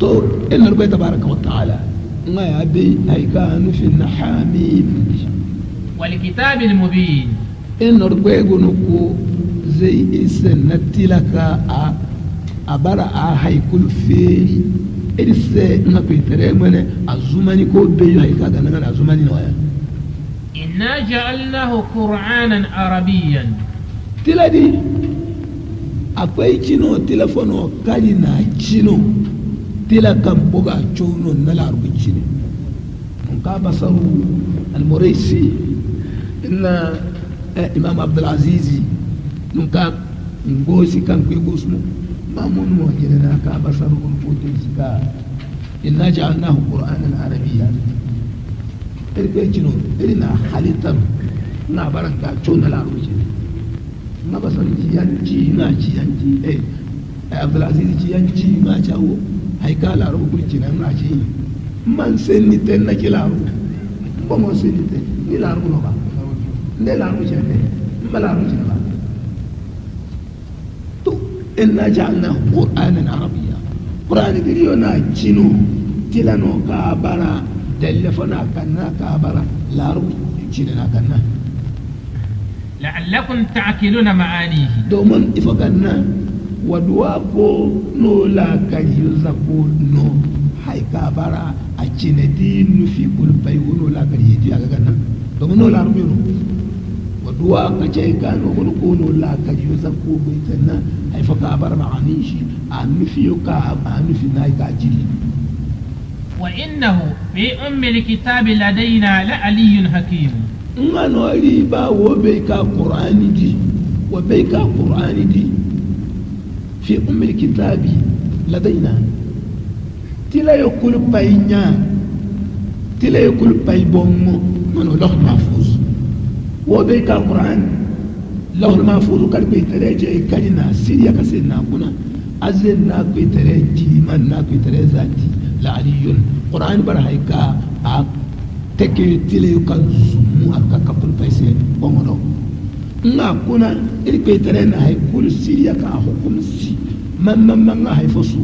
تو إن ربي تبارك وتعالى ما يبي أي كانوا في النحامين والكتاب المبين إن ربي يقولوا زي إسنة لك أبرا هاي كل فيري إرسى نبي تريمن الزماني كو بيو هاي كذا نعنا الزماني نويا إنا جعلناه قرآنا عربيا تلادي أقوي تشينو تلفونو كارينا تشينو تلا كم بوغا تشونو نلا ربي تشينو نكا بصرو المريسي إن إمام عبد العزيز نكا نغوسي كان كوي غوسمو مامون مو جينا كا بصرو كنفوتي سكا إنا جعلناه قرآنا عربيا إركي تشينو إرنا حالتم نابرن كا تشونو نلا ربي تشينو na basar ciyanci na ciyanci abdulaziz ciyanci ma cawo haika laro kulci nan na ci man sen ni ten na ki laro ko mo sen ni ten ni laro no ba ne laro ci ne ba laro ci ba to inna ja'alna qur'anan arabiyya qur'ani diriyo na cinu tilano ka bara telefona kanna ka bara laro ci na kanna لعلكم تعقلون معانيه دومن إفكارنا ودواكو نولا كيوزاكو نو هاي كابارا أجندي نفي كل بيونو لا كريدي أغانا دومن نولا رميرو ودواكا جايكانو ونكونو لا كيوزاكو بيتنا هاي فكابارا معانيشي أنفيو كاب أنفي نايكا جيري وإنه في أم الكتاب لدينا لعلي حكيم ngano riba وبيكا قرآن دي في أم الكتاب لدينا تلا يقول باينيا تلا يقول باي بومو منو لوح محفوظ وبيكا قرآن لوح محفوظ كان بيترجع كارينا سيريا كسينا كنا أزلنا بيترجع من بيترجع ذاتي لعلي قرآن برهيكا teke tile kan zumu aka kapul paise bomodo nga kuna ili petere na hay kul siriya ka hukum si mamma nga hay fosu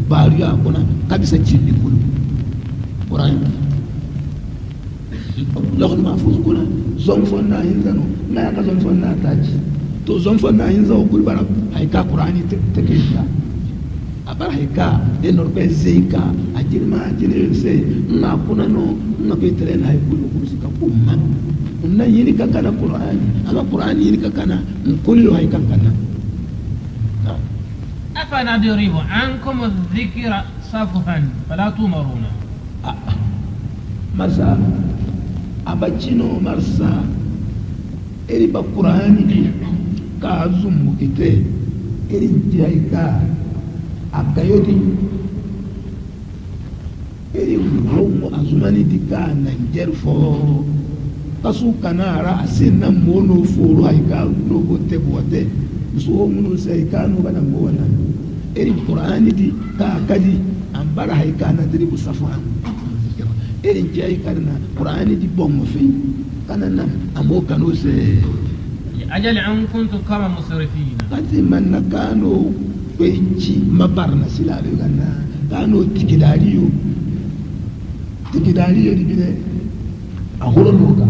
bariya kuna kabisa chindi kul Quran lahul mahfuz kuna zon fonna hinzano na ka zon fonna taji to zon fonna hinza kul bara hay ka Qurani teke ya abar hay ka de norbe zeika ajirma ajire se na kuna no na petere na hay kul sika umma unna yini ka kana Qur'ani ama Qur'ani yini ka kana kullu hay kan kana afana diribu ankum adh-dhikra safhan fala tumaruna masa abachino marsa eri ba Qur'ani ka zumbu ite eri jaika akayoti eri rumu azumani dikana njerfo kasu kanara asinna mono furu haika no bote bote so munu sai kanu bana ngona eri Qur'ani di ka kadi ambara haika na dribu safa eri jai karna Qur'ani di bommo fi kanana amo kanu se ajal an kuntum kama musrifin kati man nakano kwenchi mabarna silale ganna kano tikidariyo di bine ahuro noga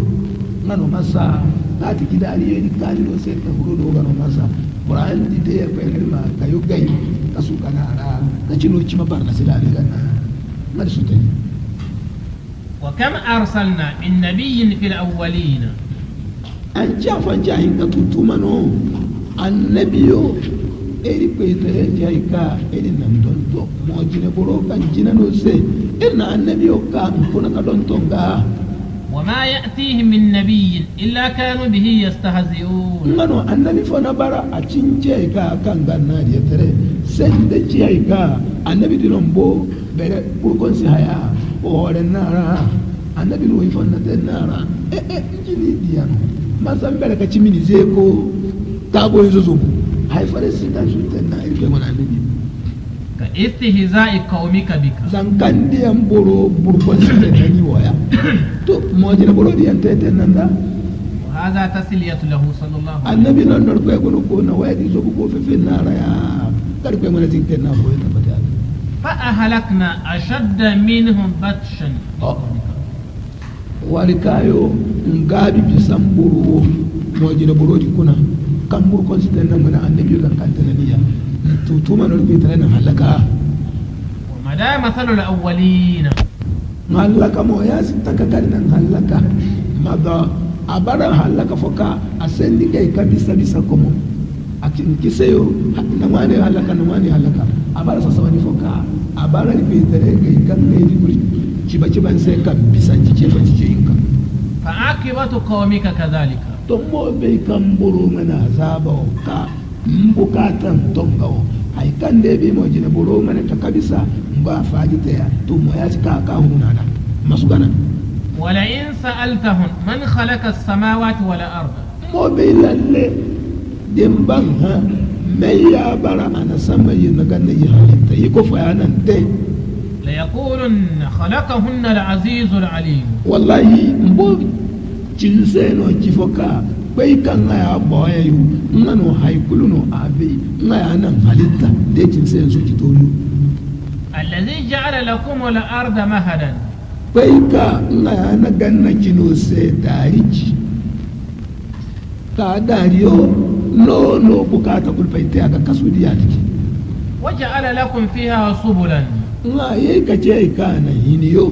ngano masa kati tikidariyo di kali no se ahuro noga no masa Qur'an di de pe ma kayo gai kasuka na ara kachino chi mabarna silale ganna ngadi sute وكم أرسلنا من نبي في الأولين an jafa jahin ka tutumano annabiyo eri petere jaika eri nam donto mo jine boro kan jina no se erna annabiyo ka kuna ka donto ga وما يأتيهم من نبي إلا كانوا به يستهزئون ngano annabi fona bara a cinje ka kan ganna dia tere sende jaika annabi dinombo bere ko kon si haya o renara annabi no ifonna tenara jini diano masambere ka chimini zeko tabo izuzu haifare sita shuten na irke mana annabi ka istihza'i qaumika bika zankandi amboro burko sita tani waya to mojina boro di antete nanda وهذا تسلية له صلى الله عليه وسلم annabi non ko ko na waya di zo ko fe nara ya karpe mana zinte na ko ta bata فأهلكنا أشد منهم بطشا walikayo ngabi bisamburu mojina burodi kuna kambur konsitan nan mana annabi kan kantananiya tutuma no bitana halaka ومدى مثل الأولين halaka mo ya sitaka kan halaka mada abara halaka foka asendi kai kabisa bisa komo akiseyo namani halaka abara sasa wani foka abara ni bitare kai kan ne di ciba sai kan bisa cike yinka fa akibatu qawmika kadhalika to mo be kan buru mana azaba ka mbukatan tongawo hay kan de be mo jina buru mana ta kabisa mba faji ta to mo ya ka hunana masugana wala in sa'altahum man khalaqa as-samawati wal arda mo be lalle demban ha mai ya bara ana sama yin ganna yi halitta yi ko fa nan dai ليقولن خلقهن العزيز العليم والله مبو جنسينو جفوكا بي كان يا بويو نانو هايكلونو ابي نانا حالتا دي جنسين سو جتولو الذي جعل لكم الارض مهدا بي كان نانا غنا جنو سي داريجي ka dariyo no bukata kulpaite aka kasudi yake وجعل لكم فيها سبلا nga ye kace kana hiniyo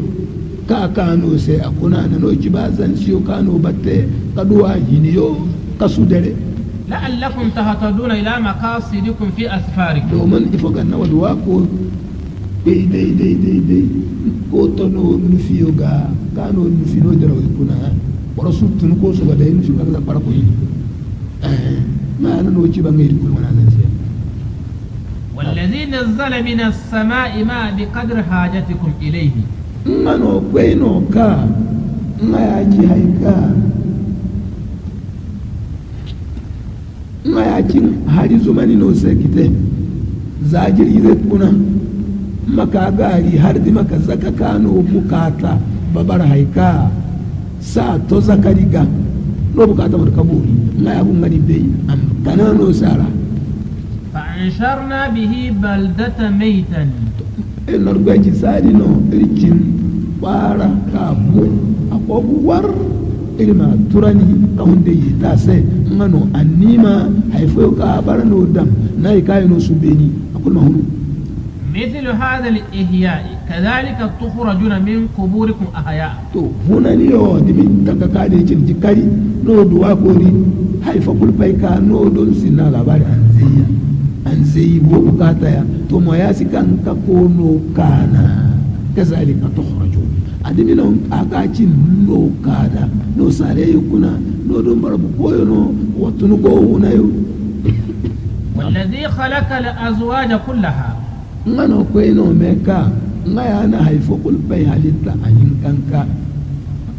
ka kano sai akuna na no kibazan siyo kano batte kaduwa hiniyo kasudere la'allakum tahtaduna ila maqasidikum fi asfarikum domin ifo ganna wadwa ko dai ko to no nufiyo ga kano nufiyo dara kuna wara sutun ko so ga dai nufiyo ga para ko yini ma na no kibangai ko wana nan sai والذي نزل من السماء ماء بقدر حاجتكم إليه ngano kweno ka ngayaji haika ngayaji hari zumani no sekite zajiri ze kuna maka gari har di maka zaka kano bukata babar haika sa to zakariga no bukata mar kaburi ngayabu ngadi bei am kanano sara فأنشرنا به بلدة ميتا النرجع سادينو ريكين بارا كابو أقوى ور إلما تراني كهندي تاسه منو أنيما هيفوق أبارنو دم ناي كاينو سبيني أقول ما هو مثل هذا الإحياء كذلك تخرجون من قبوركم أحياء تو هنا نيو دمي تكاكادي تكاري نو دوا كوري هيفوق البيكا نو دون سينا لباري أنزيا an sai bo bukata ya to mo ya sikan ka kono kana kazalika tukhraju adimi no akachi no kada no sare yukuna no don barabu koyo no watunu go unayo والذي خلق الأزواج كلها ngano kweno meka ngaya na haifo kulbai halitta ayin kanka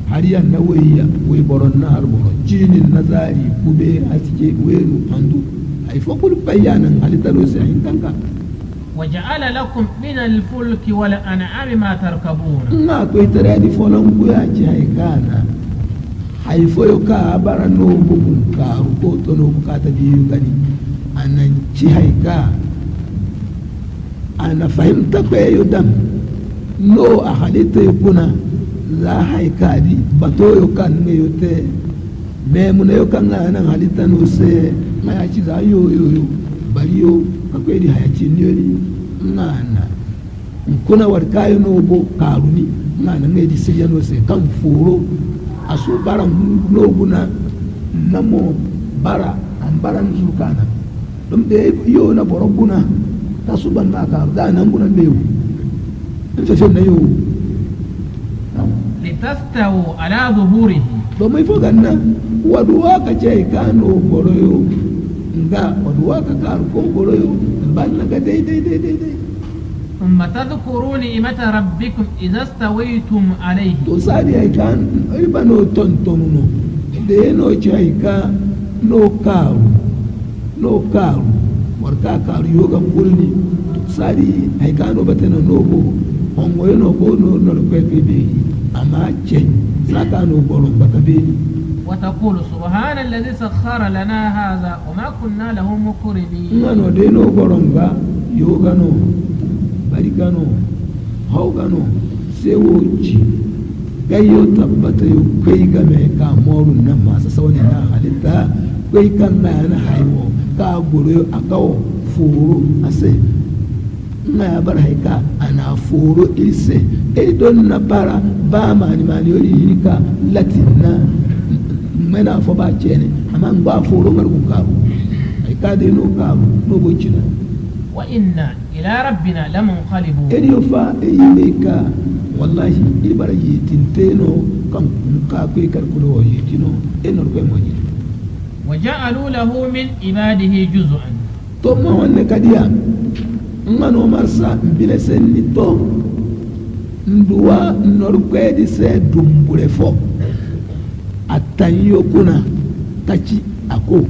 hariyan na wayya way boron na harboro jinin nazari kube atike wenu andu ay fokul bayanan halitalo sai in kanka وجعل لكم من الفلك والأنعام ما تركبون ما كنت رادي فلان كويا جاي كانا hay foyo ka bara no bugun ka ko to no bukata biyu gani anan ci hay ka ana fahimta ko yo dam no a halitta kuna la hay ka di bato yo kan ne yo te me mun yo kan nan halitta no se ma ya ci za yo bari yo ka ko di hayaci ni yo ngana kuna war kayo no bo karuni ngana ne di sirya no se kan furo asu bara no guna namo bara an bara nzukana dum de yo na boroguna tasu banna ka da nan guna bewu fe na yo litastawu ala zuhurihi do mai fo ganna waduwa ka ce kano boroyo nga waduwa ka kar ko boroyo banna ga dai ثم تذكروا نعمة ربكم إذا استويتم عليه تصادي أي كان إبانو تنتونو دينو جايكا نو كارو وركا كارو يوغا مقولني تصادي أي كانو باتنا نوبو هنغو ينوبو نرقى بي أما جن ساكانو بولو بكبي وتقول سبحان الذي سخر لنا هذا وما كنا له مقرنين نانو دينو بولونغا يوغا نو barika gano hau gano sai wuce gayyo tabbata yau kai game ka morun nan masu sauni na halitta kai kan na yana haiwo ka gure a kawo foro a sai na ya bar haika ana foro ilse don na bara ba mani yori yirika latin na mana fa ba ce ne amma ba foro margun kabu haika dai no kabu no bocina wa inna ila rabbina lamunqalibun edi fa yileka wallahi ibara yitinteno kan ka kai karkulo yitino enor ko moji wa ja'alu lahu min ibadihi juz'an to ma wanne kadiya ngano marsa bile senni to nduwa norko di se dumbure fo atanyo kuna kachi ako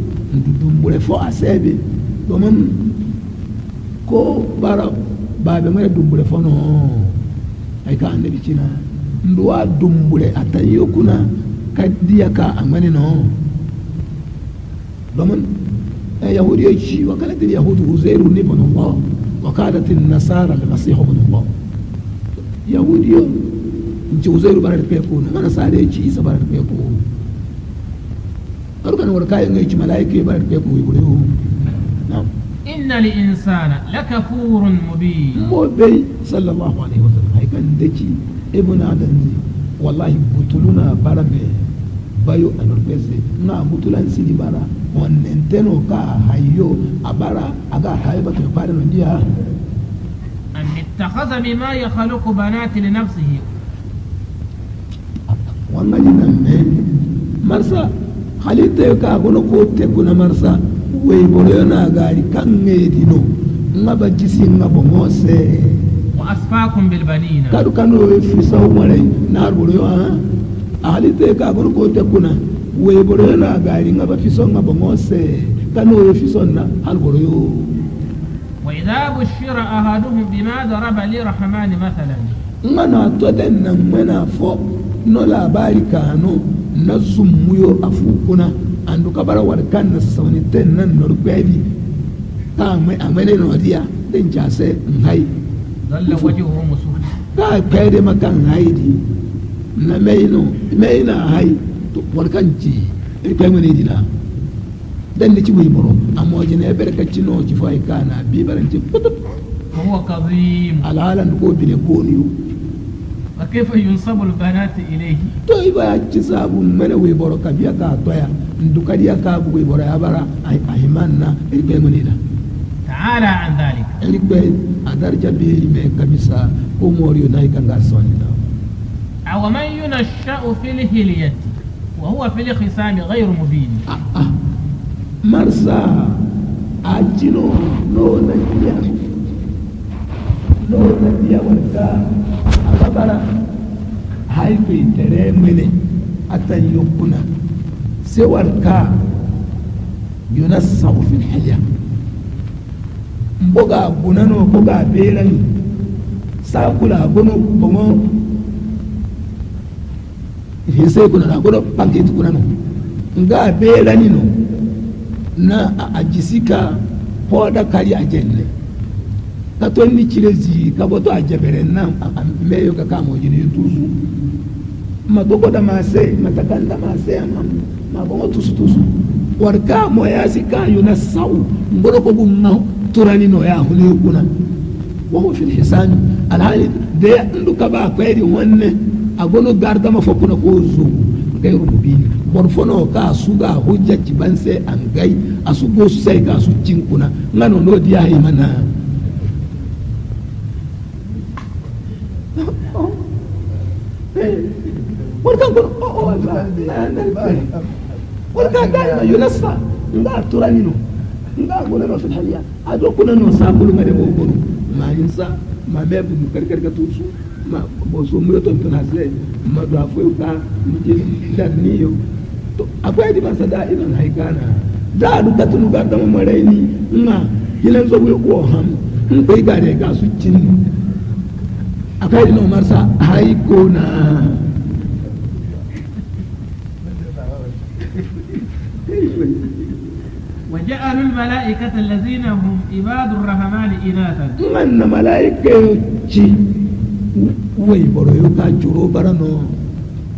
dumbure fo asebe domin ko bara babe mara dumbure fo no ay ka annabi cina nduwa dumbure atanyo kuna kadiya ka amane no domin yahudiyoci wa kanat yahudu uzairu ibn Allah wa kanat an-nasara al-masih ibn Allah yahudiyo nci uzairu barar pe ko na nasara ci isa barar pe ko arkan war kayan ngai ci malaike barar pe ko yure ho na'am inna li insana lakafurun mubin mo bai sallallahu alaihi wasallam hay kan daki ibn adam wallahi butuluna barabe bayo anorpese na butulan sidi bara wannan teno ka hayo abara aga hayo ba to fara no dia an ittakhadha mimma yakhluqu banati li nafsihi wannan nan ne marsa halite ka gono ko te kuna marsa we bolo na gari kan ne dino ngaba jisi ngabo mose wa asfaakum bil banina kadu kanu fi sawmare na bolo halite ka gono ko te kuna we boro na gari ngaba fison ngaba ngose kanu fison na halboro yo wa idha bushira ahaduhum bima daraba lirahmani mathalan ngana to den nan mana fo no labari kanu na zumuyo afukuna andu kabara war kan na sawni ten nan no bebi ta mai amene no dia den jase ngai dalla wajhuhu musud ka pede makan haidi na meina hai to warkanci kai mun dina dan da ci bai boro amma waje ne barkaci no ci fai kana bi baranci huwa kadhim alalan ko bine ko niyo wa kayfa yunsabu al banat ilayhi to iba ci sabu mana wai boro ka biya ka toya nduka dia ka bu wai boro ya bara ai manna kai mun dina ta'ala an dhalika kai adarja bi me kamisa ko moriyo nai kan ga sonina aw man yunasha'u fil hilyati وهو في الخصام غير مبين مرسى أجنو نو نجيا وركا أبابرا هاي في ترمني أتى يكون سوركا ينصب في الحياة بوغا بونانو بوغا بيراني ساكولا بونو بونو sai kuna na godo panketi kuna no nga bela nino na ajisika hoda kali ajenne kato ni chilezi kaboto ajebere na meyo kakamo jini tusu magogo da mase matakanda mase ma bongo tusu warka moyasi kayo na sau ngodo ko bunna turani no ya hule kuna wa huwa fil hisan alhali de nduka ba kweri wonne agono garda ma fokuna ko zo kai rububini bor fono ka suga hujja cibanse an gai asugo sai ka su cinkuna ngano no dia hay mana warkan ko warkan da yunasa nga turani no nga gona no fil haliya ado kuna no sabulu ngade bo bono ma insa ma bebu karkar ka tusu ma boso mu to tuna sai ma do afu ka mije darniyo to akwai di basa da idan haikana da du ka tunu ga dama maraini na hilan zo ko ham in kai ga ne ga su cin akwai di no marsa haiko na وجعلوا الملائكة الذين هم عباد الرحمن إناثا من ملائكة ci wai boro yo ka juro barano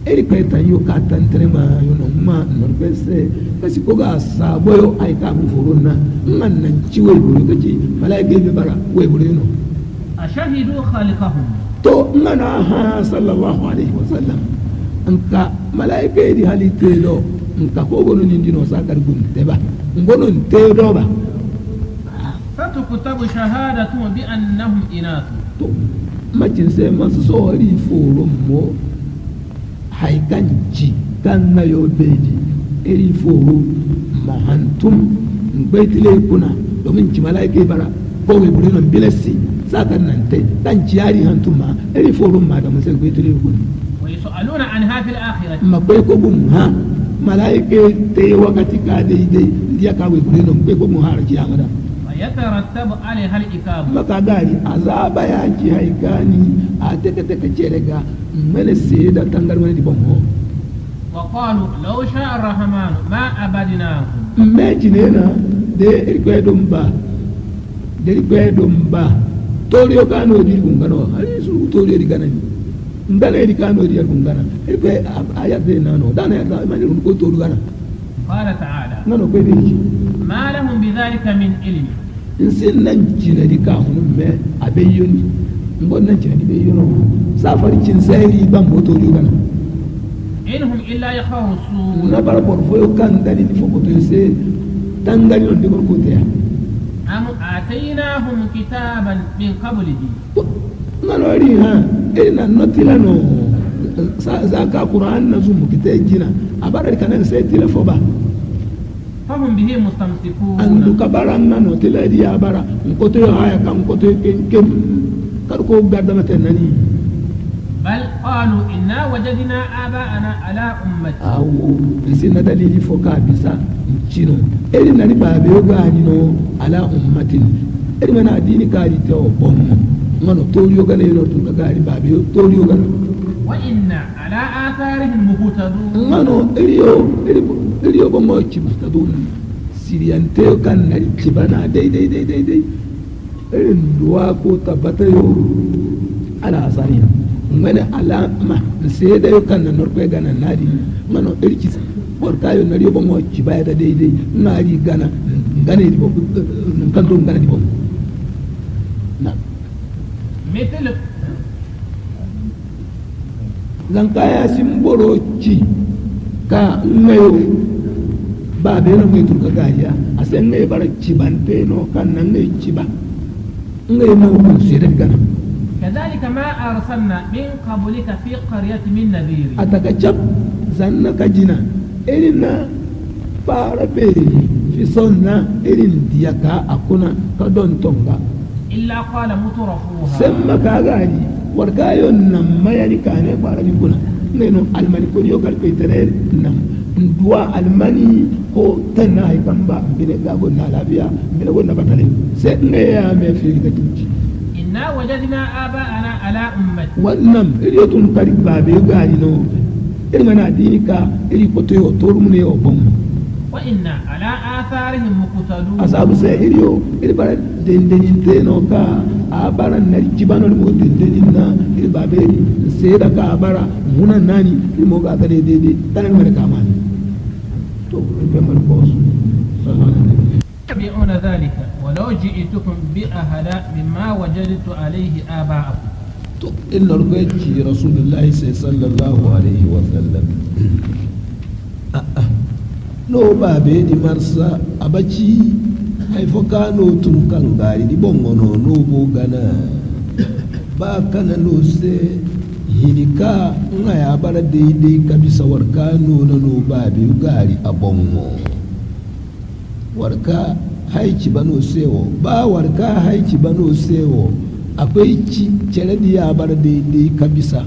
eri kai tan yo ka tan trema yo no ma no pese kasi ko ga sabo yo ai ka mu furuna man nan ci wai boro ka ci malaika be bara wai boro no ashahidu khaliqahum to ngana ha sallallahu alaihi wasallam anka malaika di halite do nka ko gono ni dino sa kar gun te ba ngono te do ba fatukutabu shahadatu bi annahum inath to macin sai masu sori foro mo haikanci kan na yo beji iri foro mahantum baitile kuna domin ci malaike bara ko we buri non bilasi sakan nan tai dan ciyari hantum ma iri foro ma da mun sai baitile kuna wa yusaluna anha fil akhirati ma kai ko bum ha malaike te wakati ka dai dai dia ka we buri non kai ko mu har ci amada yatarattabu alaiha al-ikab maka gari azaba ya ki haikani a take take cerega mele se da tangar mele di bonho wa qalu law sha'a ar-rahman ma abadnahu me jinena de irgedum ba toriyo kano di gungano ali su toriyo di ganani ndale di kano di gungana irbe ayat de nano dana ya mani ko toru gana qala ta'ala nano ko bi ma lahum bidhalika min ilmi nsin nan jina di ka hunu me abe yoni ngon nan jina di be yono safari cin sayri ban moto ri gana inhum illa yakharusun na bar por fo kan dani di fo ko to se tangani on de ko te am atainahum kitaban min qablihi ngano ri ha ina notilano sa ka qur'an na zumu kite jina abara kanan sai tilafo ba fahum bihi mustamsikun andu kabaran nano tiladi ya bara ngoto yo haya kam ngoto ken kar ko gadda mate nani bal qalu inna wajadna aba'ana ala ummati awu isina dalili fo ka bisa chino eri nani babe yo gani no ala ummatin eri mana dini ka di to bommo ngono toriyo gane yo to gari babe yo toriyo gane wa inna ala atharihim muhtadun ngono eri yo bommo chimustadun siriyante kan na kibana dai irin duwa ko tabbata yo ala asariya ngane alama sai da yo kan na norpe gana nadi mano irki porta yo nari bo mo kibaya da dai nari gana ngane di bo kan to ngane di bo na مثل zan kaya simboro ci ka ngayo ba be no mai turka gaya a sai ngai bar cibante no kan nan ngai ciba ngai mo ko sire gana كذلك ما أرسلنا من قبلك في قرية من نذير ataka cap zanna kajina irina fara be fi sonna irin diyaka akuna ka don tonga إلا قال مترفوها semma ka gani warka yon nan mayani kane bara ni kuna neno almani ko yo kal pe tere nam ndua almani ko tanna ay kamba bine gago na labiya bine gonna batale se ne ya me fi ga tuji إنا وجدنا آباءنا على أمة wannan iriyotun kari babe gani no irmana dinika iri koto yo torumune yo bom وإنا على آثارهم مقتدون asabu se iriyo iri bara dendenin te no ka abara na jibano mo dendenin na iri babe se da ka abara munan nani iri mo ga tare dede tanan mere kamani to be mar boss يتبعون ذلك ولو جئتكم بأهدى مما وجدت عليه آباءكم to inna rubaiti rasulullahi sallallahu alaihi wa sallam no babe di marsa abaci hay foka no tun kan gari di bongono no bo gana ba kana no se hinika nga ya bara daidai kabisa warka no no babe gari a bongo warka haici bano sewo ba warka haici bano sewo akwai ci cere da ya bar daidai kabisa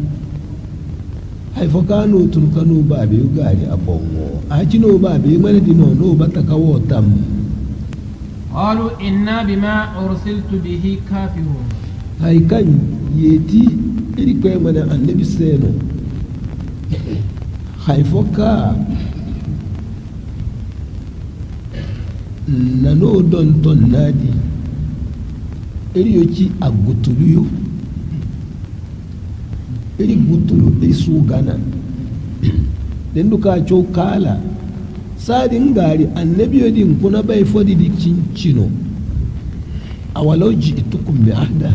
haifo kano tun kano ba bai gari a bongo a ci no ba bai mana di no ba ta kawo tam قالوا إنا بما أرسلت به كافرون haikan yeti iri kai mana annabi seno haifo ka nano don ton nadi iri yoci a gutuluyo iri gutulu iri su gana den duka cho kala sadin gari annabiyo din kuna bai fodi di cincino awalau ji'tukum bi ahda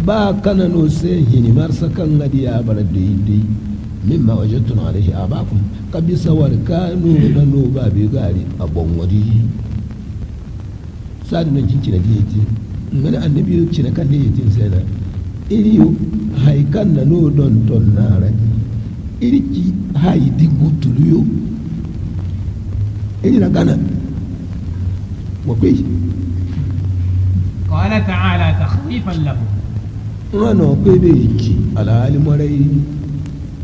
ba kana no se hini marsa kan ngadi ya bar daidai mimma wajadtum alaihi abakum kabisa war kanu da no ba bi gari abon wadi sadin nan cincina di yiti ngana annabiyo cina kan di yiti sai na iri haikan na no don ton nara iri ki hayi di gutuluyo iri na gana wakwai قال تعالى تخويفا لهم وانا wakwai bai yiki alhali marai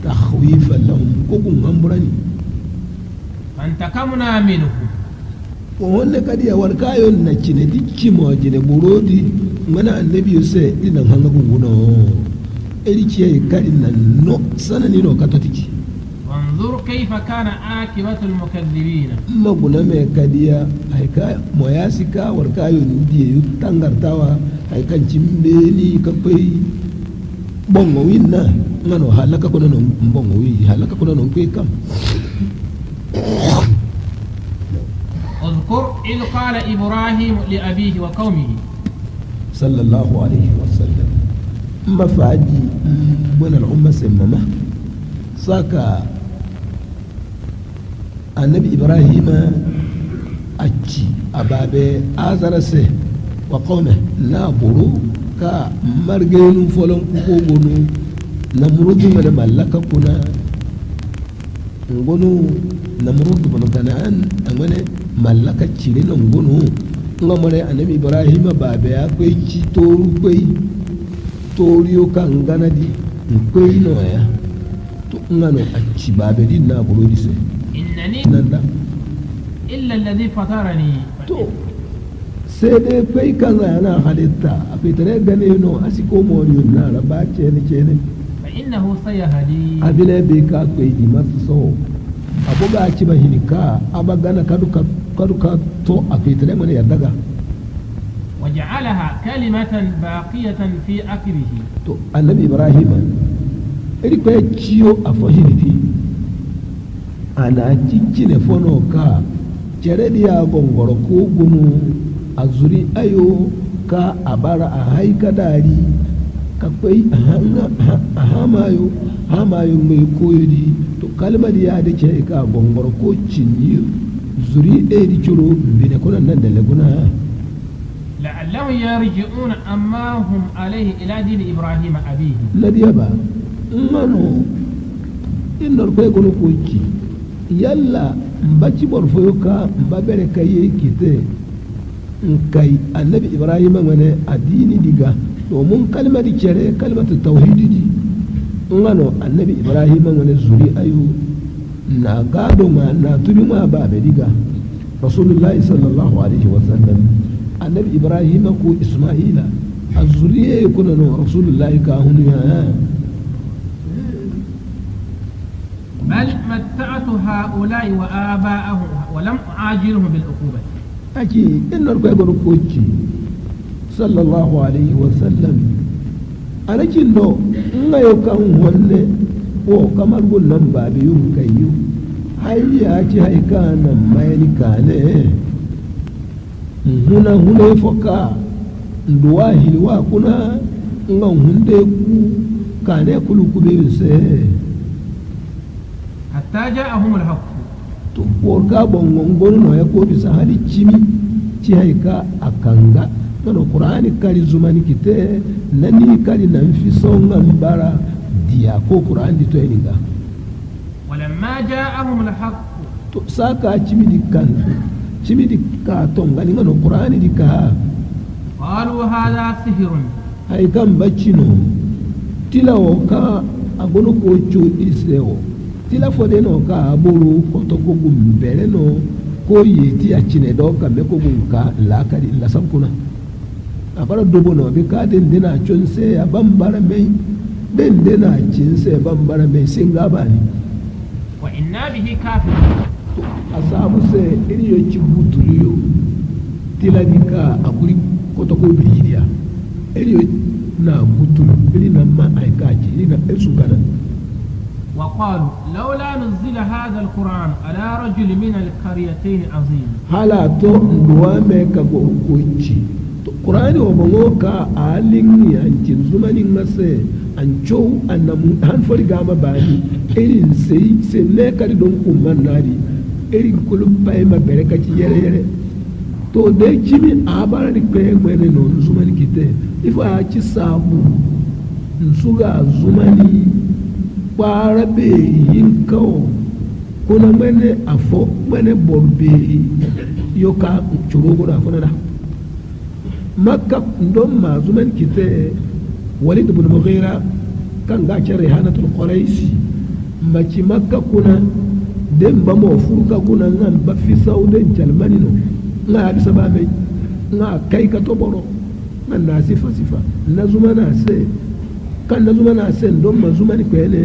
takhwifan lahum kogun amburani فانتقمنا منه wanda kadiya war kayon na cine dikki mo jine burodi mana annabi sai idan hanga gunguno iri kiyaye kadin nan no sanani no katatiki وانظر كيف كان عاقبة المكذبين maguna mai kadiya haika moyasika war kayon diye tangartawa haikan cimbeli kakwai bongo winna ngano halaka kuna no bongo wi halaka kuna no kwe kam اذكر إذ قال إبراهيم لأبيه وقومه صلى الله عليه وسلم مفادي من الأمة سمما ساكا النبي إبراهيم أجي أبابي آزرسه وقومه نابرو كا مرجين فلان كوكونو نمرد من ملكا كنا نقولو نمرد من كنعان أمانة mallaka cire nan gunu nga mare annabi ibrahim babe ya kai ci toru kai toriyo kan ganadi kai no ya to nga no acci babe din na buro dise إنني nanda إلا الذي فطرني to sai dai kai kan yana halitta a fitare gane no asiko mori na raba ce ne فإنه سيهدي abile be ka kai di masu so abuga ci ba hinika abagana kaduka to a fitare mana ya daga وجعلها كلمة باقية في آخره to annabi ibrahim iri ko ciyo a fahimti ana ciccine fono ka cere diya gongoro ko gunu a zuri ayo ka a bara a haika dari ka kwai a hamayo mai koyodi to kalmar ya da ke ka gongoro ko cinye zuri ɗaya di ciro bine kunan nan da laguna لعلهم يرجعون أما هم عليه إلى دين إبراهيم أبيه ladiya ba ngano inor kwe gono koki yalla mbaci borfoyo ka mbabere kaye kite nkai annabi ibrahim ngane adini diga domin kalmar kere kalmar tauhidi di ngano annabi ibrahim ngane zuri ayu na gado ma na turi ma ba be diga rasulullahi sallallahu alaihi wasallam annabi ibrahim ko isma'ila azuriye kuna no rasulullahi ka hunu ya بل متعت هؤلاء وآباءهم ولم أعاجلهم بالعقوبة aki innar kwe gono koki sallallahu alaihi wasallam anakin do ngayo kan wonne o kamar gunnan babe yun kayu hayya ci haika nan mayani kane huna foka nduwa hilwa kuna ngan hunde ku kane kulu kube se حتى جاءهم الحق to porka bongon gono ya ko bisa hali cimi ci haika akanga no qur'ani kari zumani kite nani kari nan fi songan bara dia ko qur'ani di to eninga ولما جاءهم الحق to saka cimi dikkan cimi dikka to ngani no qur'ani dikka قالوا هذا سحر haikan baccino tilawo ka agono ko cho iseo tila fode no ka aburu koto ko gumbere no ko yeti a cine do ka me ko gunka la kadi la sankuna abara dobo no be ka den dena chonse ya bambara me den dena cinse bambara me singa bani وإنا به كافر asabu se iri yo cibutuliyo tila dika akuri koto ko bidiya iri yo na gutu ili na ma aikaji ili na esukana وقالوا لولا نزل هذا القرآن على رجل من القريتين عظيم hala to nduwame ka go kuchi Qur'ani wa bangoka alin yankin zumanin ngase an chow annamu han fori gama bani irin sai ne kari don kumman nadi irin kulum pai ma bereka ci yere to de kimi abara di pe ngene no zumani kite ifa ci sabu nsuga zumani para be yin kawo kuna mene afo mene borbe yoka churugo da kuna da makka ndon ma zuman kite walid ibn mughira kan ga ce rihanatul quraishi maci makka kuna den ba mo furka kuna ngan ba fi sauden jalmani no nga hadisa ba mai nga kai ka to boro nan na sifa na zumana se كان زمانا سن دوم زماني كويني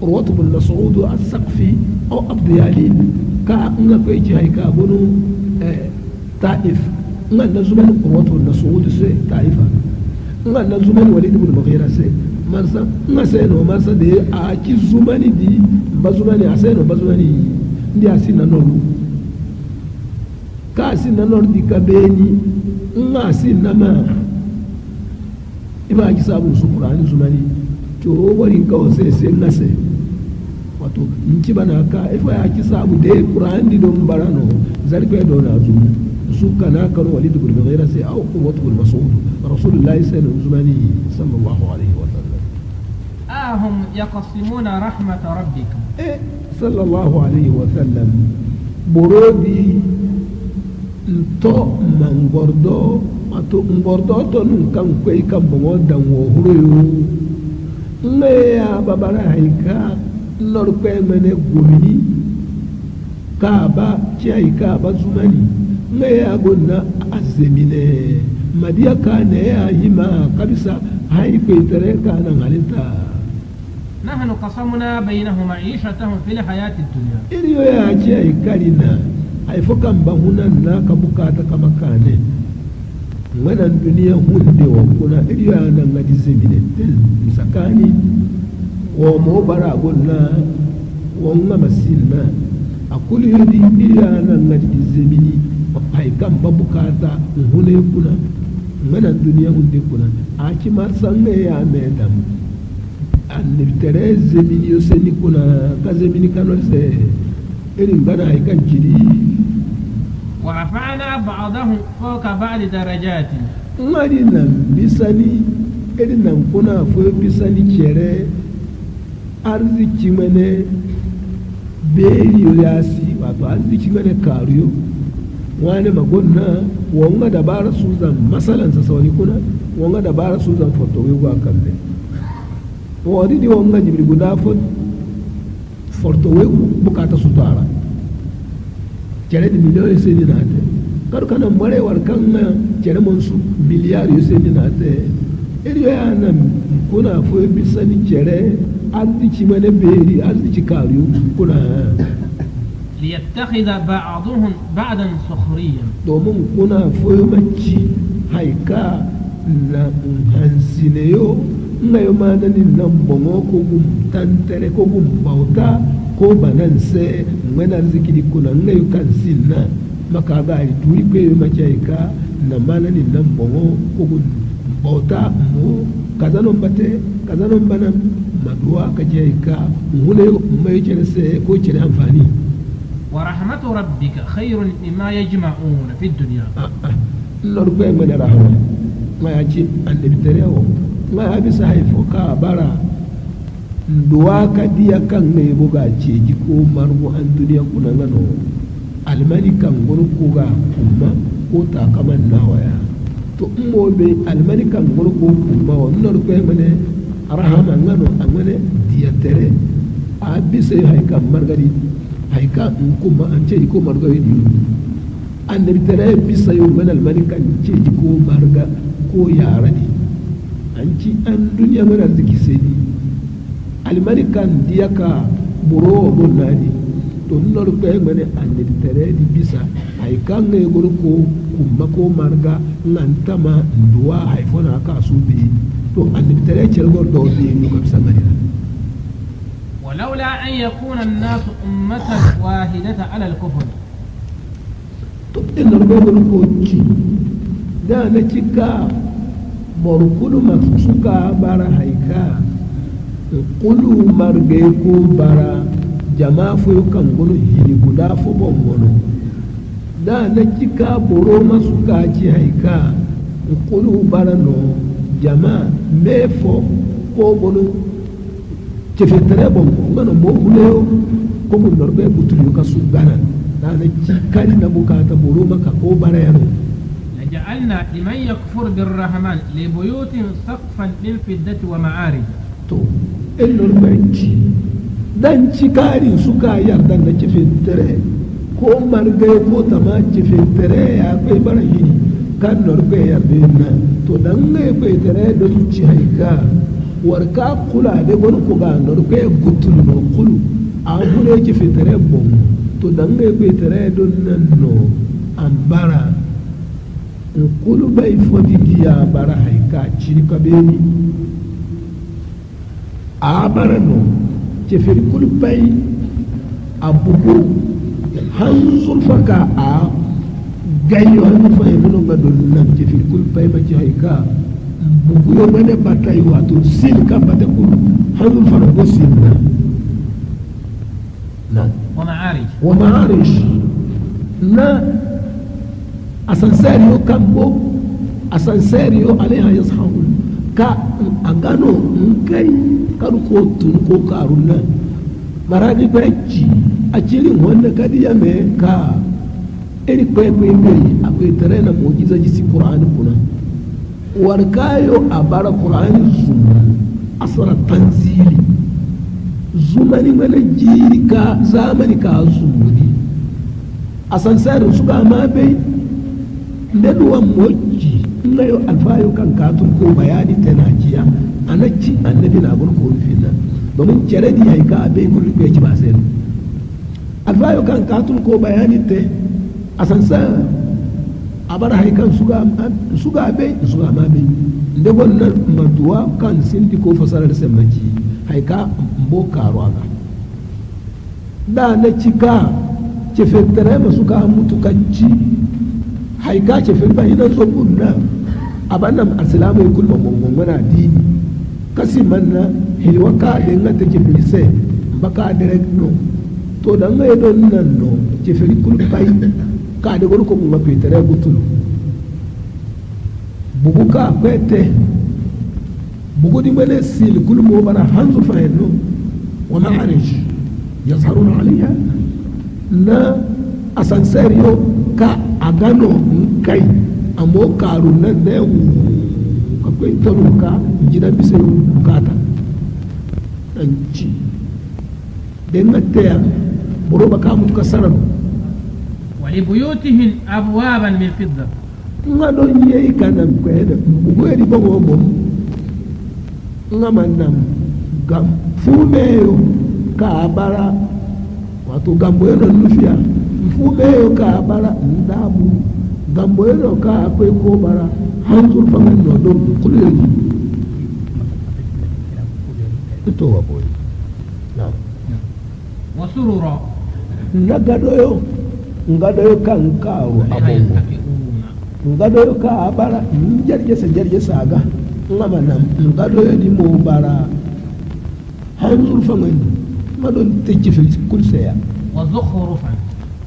روات بن مسعود السقفي او عبد يالين كا nga koy ci hay ka bonu taif nga na zuman روات بن مسعود se taifa nga na zuman walid ibn mughira se marsa nga se no marsa de a ci zumani di bazumani aseno bazumani ndi asina nonu ka asina nonu di kabeni nga asina ma iba ji sabu su qur'ani zumani to warin kawo sai ngase wato inci bana ka ifa ya ki sabu de qur'ani don barano zarbe do na zu su kana karo walid ibn mughira sai au qurwat ibn mas'ud rasulullahi sallallahu alaihi wa sallam ahum yaqsimuna rahmat rabbika sallallahu alaihi wa sallam borodi to mangordo ato ngordo to nun kan kwai kan bongo dan wo huru me ya babara haika lor kwai mene gumi ka ba ci haika ba zumani me ya gonna azemine madiya ka ne ya hima kabisa haife tare ka nan halinta نحن قسمنا بينهم معيشتهم في الحياة الدنيا إليو يا جاي كارينا أي فكان بهنا ناك بكاتا كما كان وانا الدنيا هندي وكنا إليو أنا نغدي زمينة مسكاني ومو برا قلنا وما مسينا أقول يدي إليو أنا نغدي زميني أي كان بكاتا هنا يكنا وانا الدنيا هندي كنا أكي مرسان يا ميدام annabi tere zemini yo seni kuna ka zemini kanol se irin bana ay kan jiri wa rafa'na ba'dahum fawqa ba'd darajati ngari nan bisani irin nan kuna fo bisani chere arziki mene beri yasi wato arziki mene kariyo wani magonna wonga dabara suzan masalan sa sawani kuna wonga dabara suzan foto wewa kamne wadi di wonga jibri guda fot forto we bukata sutara cere di miliyon se ni nate kar kana mare war kan cere mon su miliyar yo se ni nate eri ya nan kuna fo bisani cere andi ci mane beri andi ci kariyo kuna liyattakhidha ba'dhum ba'dan sukhriyan domin kuna fo macci haika na hansineyo ngayo mana ni nambongo ko gum tantere ko gum bauta ko bananse ngana zikidi kuna ngayo kansinna maka ga turi ko machaika na mana ni nambongo ko gum bauta mo kazano mbate kazano mbana madua kajaika ngule mai cerese ko cere amfani wa rahmatu rabbika khairun mimma yajma'un fi dunya lor ko ngana rahma ma yaci ande biterewo ma bisa haifo ka bara duwa ka diya kan ne buga ce ji ko margo an duniya kuna ngano almani kan guru ko ga kuma ko ta kaman nawaya to mo be almani kan guru ko kuma wannan ko mane rahama ngano amane diya tere a bisa haika margari haika kuma an ce ko margari di annabi tere bisa yo man almani kan ce ji ko marga ko yara ne anci an duniya mana ziki seni almanikan diya ka buro bon nani to nor ko ngane annabi tere di bisa ay kan ne gor ko kuma ko marga nan tama duwa haifona ka su bi to annabi tare ce gor do bi ni ko samarira ولولا أن يكون الناس أمة واحدة على الكفر to ina gobon ko ci da na cika borkulu masuka bara haika kulu marge ko bara jama fu kan gulu hili guda fu bongono da na cika boro masuka ci haika kulu bara no jama mefo ko bolo cefetere bongo ngano mo huleo ko mun norbe butulu ka su gana da na cika na bukata boro maka ko bara yano لجعلنا لمن يكفر بالرحمن لبيوت سقفا من فضة ومعارج to illol banci dan cikarin suka yarda na cefetere ko margai ko tama cefetere ya kai bara hini kan norbe yarda na to dan ne kai tere don ci haika warka kula de gon ko ga norbe gutul no kulu a gure cefetere bon to dan ne kai tere don nan no ambara kulu bai fodi dia bara haika ci ka beni a bara no ceferi kulu bai abubu hansul faka a gayo hannu fa yanzu ga don nan ceferi kulu bai ba ci haika bugu yo bane batai wato sil ka bata kulu hansul fara go sinna na wa ma'arij na asanserio kambo asanserio alaiha yashaun ka agano nkai karu ko tun ko karuna maradi bacci a cikin wanda kadi ya me ka iri kwekwe mai akwai tare na mujiza ji qur'ani kuna warkayo a bara qur'ani zuma asara tanzili zumani mana jiri ka zamani ka zumuni asanserio suka ma bai ndeduwa moji ngayo alfayo kan katun ko bayani tana jiya anacci annabi na gun ko finna domin cere di yayi ka abai kun rube ci ba sai alfayo kan katun ko bayani te asansa abar haikan suga abai suga ma bai nde wannan maduwa kan sinti ko fasarar samaji haika mbo karo aga da na cika ce fetere masu ka mutukanci haika ce fi bayi na tsobun na abannan asilamu ya kulma mungunguna dini kasi manna hilwaka da nga ta ke fi sai baka direct no to da nga yi don nan no ce fi kulma bayi ka da gwani kuma mafi tare gutulu bugu ka kwete bugu di mene sil kulma bana hanzu fahin no wa ma'arish ya tsaruna aliyya na asansariyo ka a gano kai a mokaru nan da yau akwai taruka gidan bisa bukata an ci da yin mataya buru baka mutu kasarar wali buyutihin abuwaban min fidda nga don yayi kanan kwaye da bugu ya riba wabon nga mannan gam fumeyo ka bara wato gambo yana nufiya fumeyo ka bara ndamu gambo yana ka akwai ko bara hanzur fangan no don kulli ito wa boy na wasurura ngadoyo kan kawo abongo ngadoyo ka bara jarje saga ngama nam ngadoyo di mo bara hanzur fangan madon tejje fi kulseya wa zukhrufan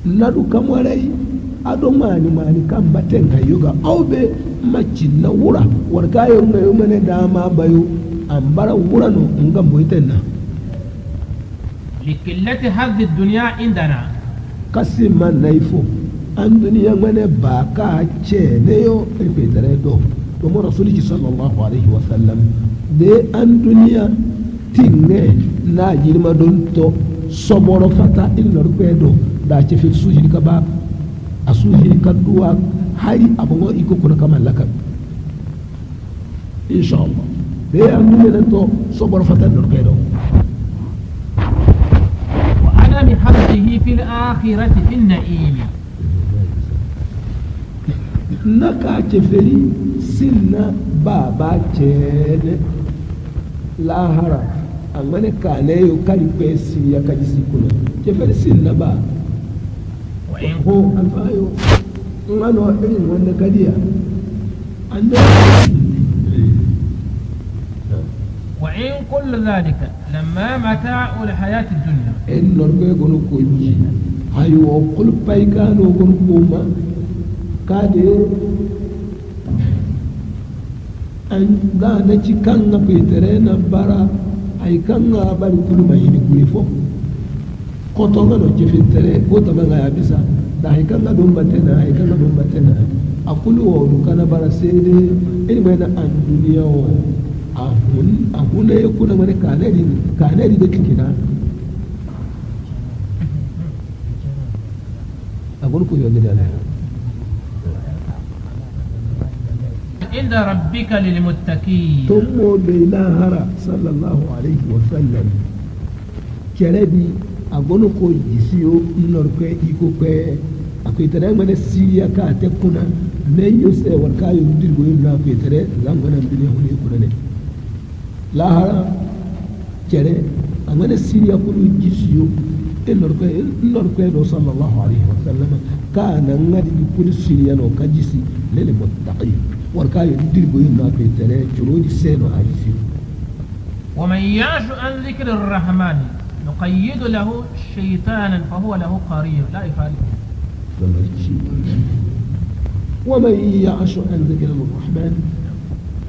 nadu kamarai ado mani kan baten kayoga aube macin na wura warkayo ngayo mane dama bayo ambara wura no nga moitenna likillati hadhi dunya indana kasima naifo an duniya mane baka ce ne yo ripetare do to mo rasulullahi sallallahu alaihi wasallam de an duniya tinge na jirma don to soboro fata illa rupedo da ce fil suji ka ba a suji ka duwa hari abun iko kuna kamar laka insha Allah be an duniya to soboro fata da rupedo wa adami hadhihi fil akhirati fin na'im naka ceferi sinna baba cene lahara angane kane yo kali pe siriya kaji sikuna ceferi sinna ba ho alfayo ngano irin wanda kadiya anda وإن كل ذلك لما متاع الحياة الدنيا إن نرجع كنو كوني هايو كل بايكانو كنو كوما كادي أن غانا تكانا بيترينا برا أي كانا باري كل ما يني كويفو كوتونا نو جفتري كوتا ما يابسا دا هاي كانا دوم باتنا هاي كانا دوم باتنا أقول وو كانا برا سيدي إن بينا أن دنيا ahun ya kuna mana kanari da kikina abun ku yau da عند ربك للمتقين ثم بينهر صلى الله عليه وسلم كربي abun ko jisiyo inorke iko pe akwai tare mana siriya ka ta kuna men yo sai warka yo dirgo yin na akwai tare zanganan bile hune kuna ne lahara kere amana siriya kulu jisiyo inorke do sallallahu alaihi wasallam kana ngadi kulu siriya no kajisi lele muttaqi warka yo dirgo yin na akwai tare jurodi seno ajisi ومن يعش عن ذكر الرحمن نقيد له شيطانا فهو له قرين لا يفارقه ومن يعش عن ذكر الرحمن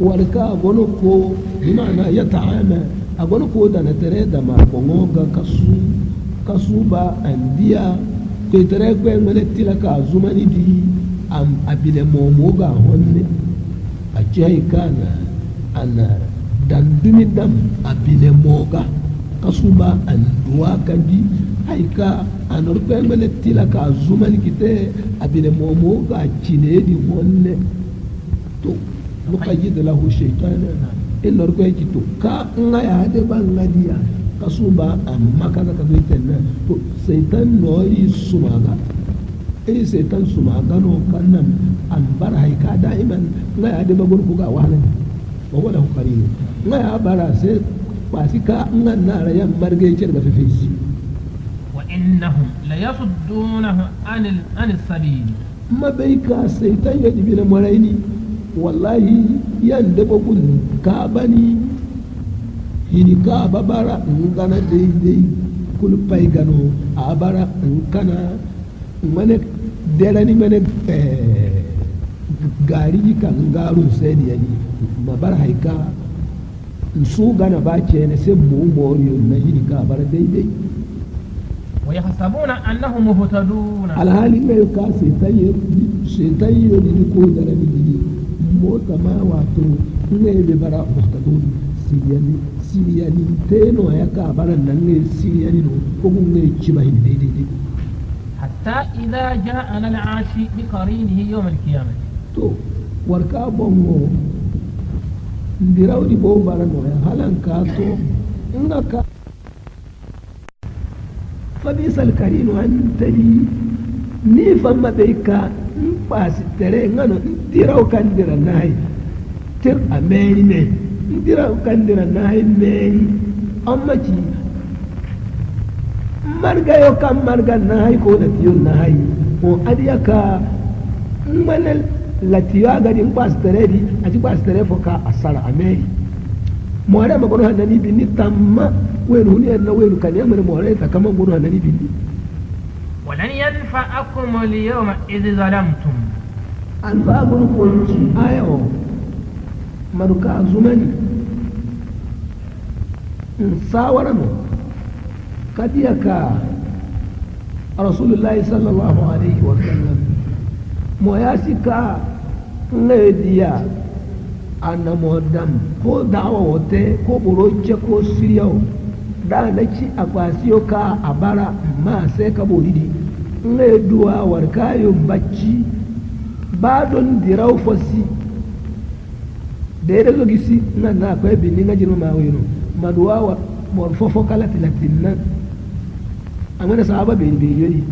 ولكا أقولكو بمعنى يتعامى أقولكو دانا تريد ما قنوغا كسوبا أنديا كي تريد كوين ملتي لك أزماني دي أم أبيل موموغا هون أجاي كان أنا دندمي دم أبيل موغا كسوبا أندوا كندي هايكا anorpe mele tila ka zumani kite abine momo ga chinedi wonne to nuqayyid lahu shaytana inorpe kito ka ngaya de bangadiya kasuba amma kaza ka bitenna to shaytan no yi sumaga shaytan sumaga no kannan an bar haika daiman ngaya de bagun ku ga wahalan wa wala qarin ngaya bara sai pasika ngan na rayan marge cirga fefesi إنهم ليصدونه عن السبيل ما بيكا سيتان يدبنا مريني والله يندبكن كابني هني كابا برا نغانا دي كل بايغانو أبارا نكنا منك دلاني منك غاري كانغارو سيدي يعني ما برا هيكا نسو غانا باچه نسمو موريو نهيني كابارا دي ويحسبون أنهم مهتدون alhali mai ka shaitan yi wani ko da rabi jini mota ma wato ne bai bara muhtadun siriyani teno ya ka baran nan ne siriyani no ko kun ne ci ba hin daidai حتى إذا جاءنا العاشي بقرينه يوم القيامة to warka bongo ndirawdi bo baran no halan ka to inga ka فبئس الكريم أنت لي نيفا ما بيكا نباس ترى نانو نديرو كندير ناي تر أماني مي نديرو كندير ناي مي أما كي مرغا يو كم مرغا ناي كودا تيو ناي وأديكا من التيو أغادي نباس ترى دي أتي باس ترى فوكا أسال أماني موارا ما قولوا هناني بني تاما وين هني أنا وين كان يعمل موارا كمان قولوا هناني بني ولن ينفعكم اليوم إذ ظلمتم أنفعكم قلت آيو مدوكا زماني ساورنو كديكا رسول الله صلى الله عليه وسلم موياسيكا نيديا ana modam ko dawa wote ko boroche ko siriyo da na ci akwasiyo ka abara ma sai ka bodidi ne duwa warkayo bacci ba don dirau fosi da logisi na na akwai binin ngajin ma wino maduwa wa morfofo kala tilatinna amana sahaba be yori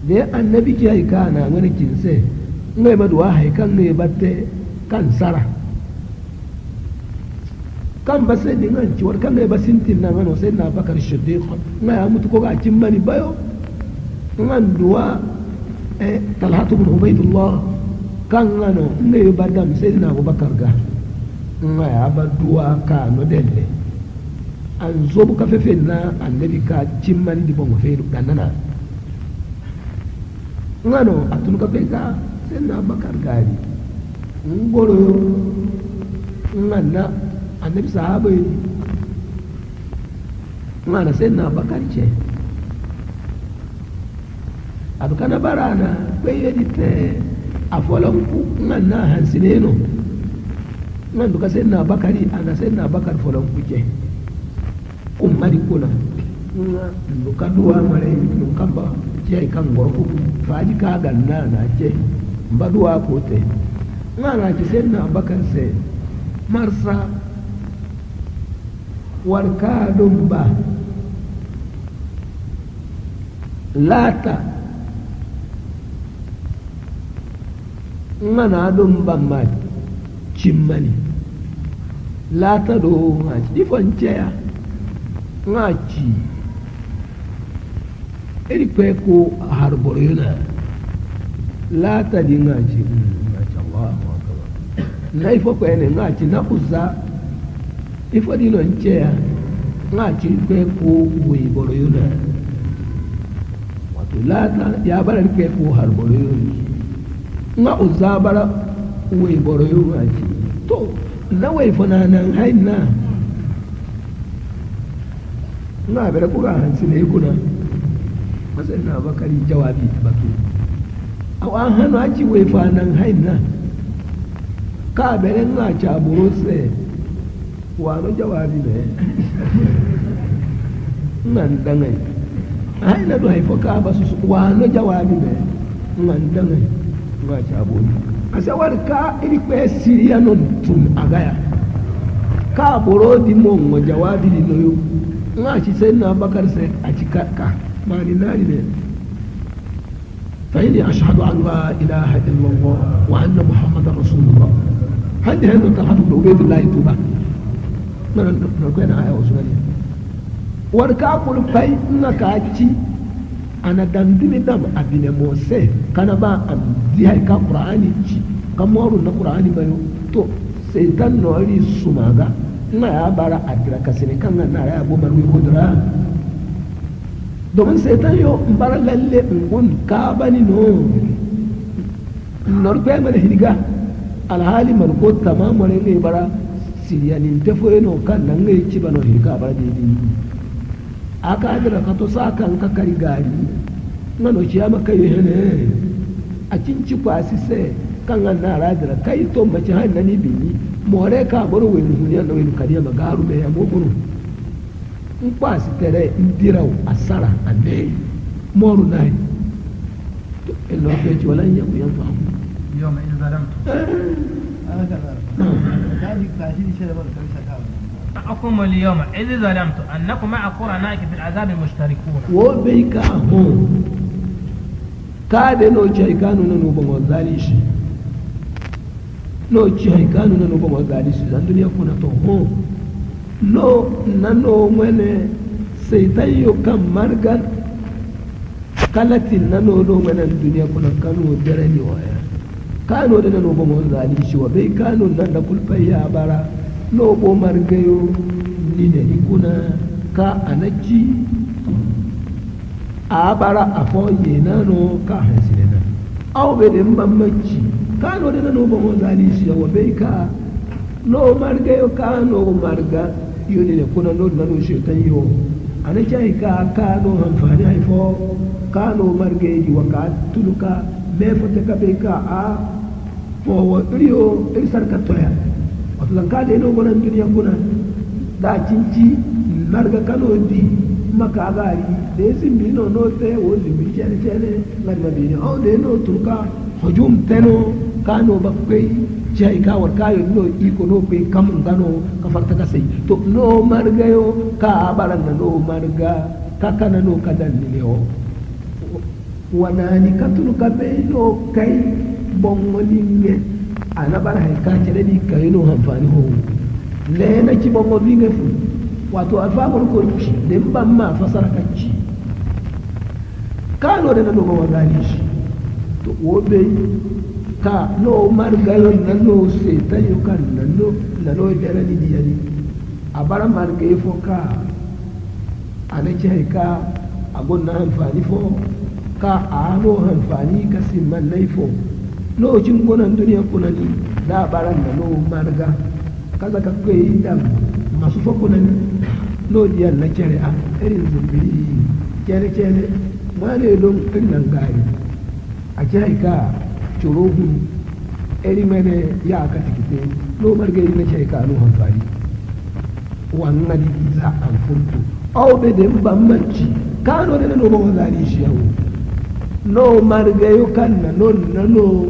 da annabi ki ai kana ngani kinse ngai maduwa hai kan ne batte kan sara kan ba sai dingan ci war kan ngai basintin na ngano sai na bakar shiddiq ngai amutu ko ga cimmani bayo ngan duwa talhatu bin ubaidullah kan ngano ngai badam sai na abubakar ga ngai abaduwa ka no delle an zo buka fefe na annabi ka cimmani di bon fe ganana ngano atun ka pe ka sai na bakar gari ngoro nganna annabi sahaba yi ngana sai na bakar ce abu kana barana bai yadi te afolan ku nganna hansineno ngan duka sai na bakari ana sai na bakar folan ku ce kummari kuna duka duwa mare dukan ba ce kan gorko faji ka ganna na ce baduwa ko te ngana ci sai na bakar sai marsa warka dum ba lata ngana dum ba ma cimmani lata do ma ci fonceya ngaci eri kwe ko harbor yuna lata di ngaci ngaci Allahu akbar na ifo kwe ne ngaci na uzza ifo di no ncheya ngaci kwe ko wiboro yuna wato lata ya bara kwe ko harbor yuna nga uzza bara wiboro yuna to na wai fana nan haina na bere kuka hansi ne kuna masan na bakari jawabi batu aw an hanu aci wai fanan haina ka bere nga chaburo se wano jawabi ne nan dangai haina do haifo ka basu wano jawabi ne nan dangai nga chaburo asa warka iri kwe siriya non tun agaya ka boro di mo jawabi di noyo nga ci sai na bakar sai a ci ka mani nari ne fa inni ashhadu an la ilaha illallah wa anna muhammadar rasulullah hadda hadu ta hadu da ubaydullah tuba nan na ko na aya wasu ne war ka kul fai na ka ci ana dandumi dam abine mose kana ba an di hay ka qur'ani ci kamoru na qur'ani bayo to sai dan nori sumaga na ya bara adira kasini kan na ya bo marwi kudura domin sai ta yo bara lalle ngun ka bani no norbe mana hidiga alhali man ko tamamu ne bara siriyanin tafo no kan nan ne ci bano hidiga bara dai aka adira ka to sa kan ka kari gari ngano ci ama kai hene a cinci kwasi sai kan na radira kai to mace hanani bini more ka boro wenu dunia na wenu kadia magaru me ya moburu nkwasi tere ndirau asara ande moru nai elo pechi wala nyaku yanfahamu يوم إذ ظلمت معكم اليوم إذ ظلمت أنكم مع قرنائك في العذاب مشتركون وبيكا هم كاد نو شيكانو نو بموزاليش no ci hay kanu na no bomo gadi su dan duniya kuna to ho no nano mene seitan yo kam margan kalatin nano no mene duniya kuna kanu derani waya kanu da no bomo gadi shi wa bai kanu nan da kulfai ya bara no bo margayo ni ne kuna ka anaji a bara afo ye nano ka hasilena aw be de mbamaci kano da no bomo zali shi wa bai ka no marga yo ka no marga yo ne kuna no na no shetan yo ana jai ka no amfani ai fo ka no marga yi wa ka tuluka me fata ka bai ka a fo wa rio irsar ka toya wato lan ka da no gonan duniya kuna da cinci marga kano di maka gari da yasin bi no no te wo zimbi chene chene ngadma bi no de no tuluka hujum teno kano bakwai jai kawar kayo no iko no pe kamun gano ka farta ka sai to no margayo ka baran na no marga ka kana no kadan ni o wana ni katulu ka be no kai bongolinge ana bara haika cire di kaino amfani ho le na ci bongolinge fu wato alfamur ko ci den ban ma fasara kacci kano da na dogo wagani shi to wobe ka no margayo na no se tayo kan na no dere ni diyani abara margayo fo ka ana ci haika agon na amfani fo ka ano amfani ka simman laifo lokacin gonan duniya kunani da baran da no marga kaza ka kai dan masu fa kunani no diyan na kere a irin zumbiri kere ma ne don irin nan gari a kai ka churugu eri mene ya ka tikite no marga irin na kai ka no amfani wannan di za an funtu au be de bammanci kano da no ba zari shi yau no marga yo kan na no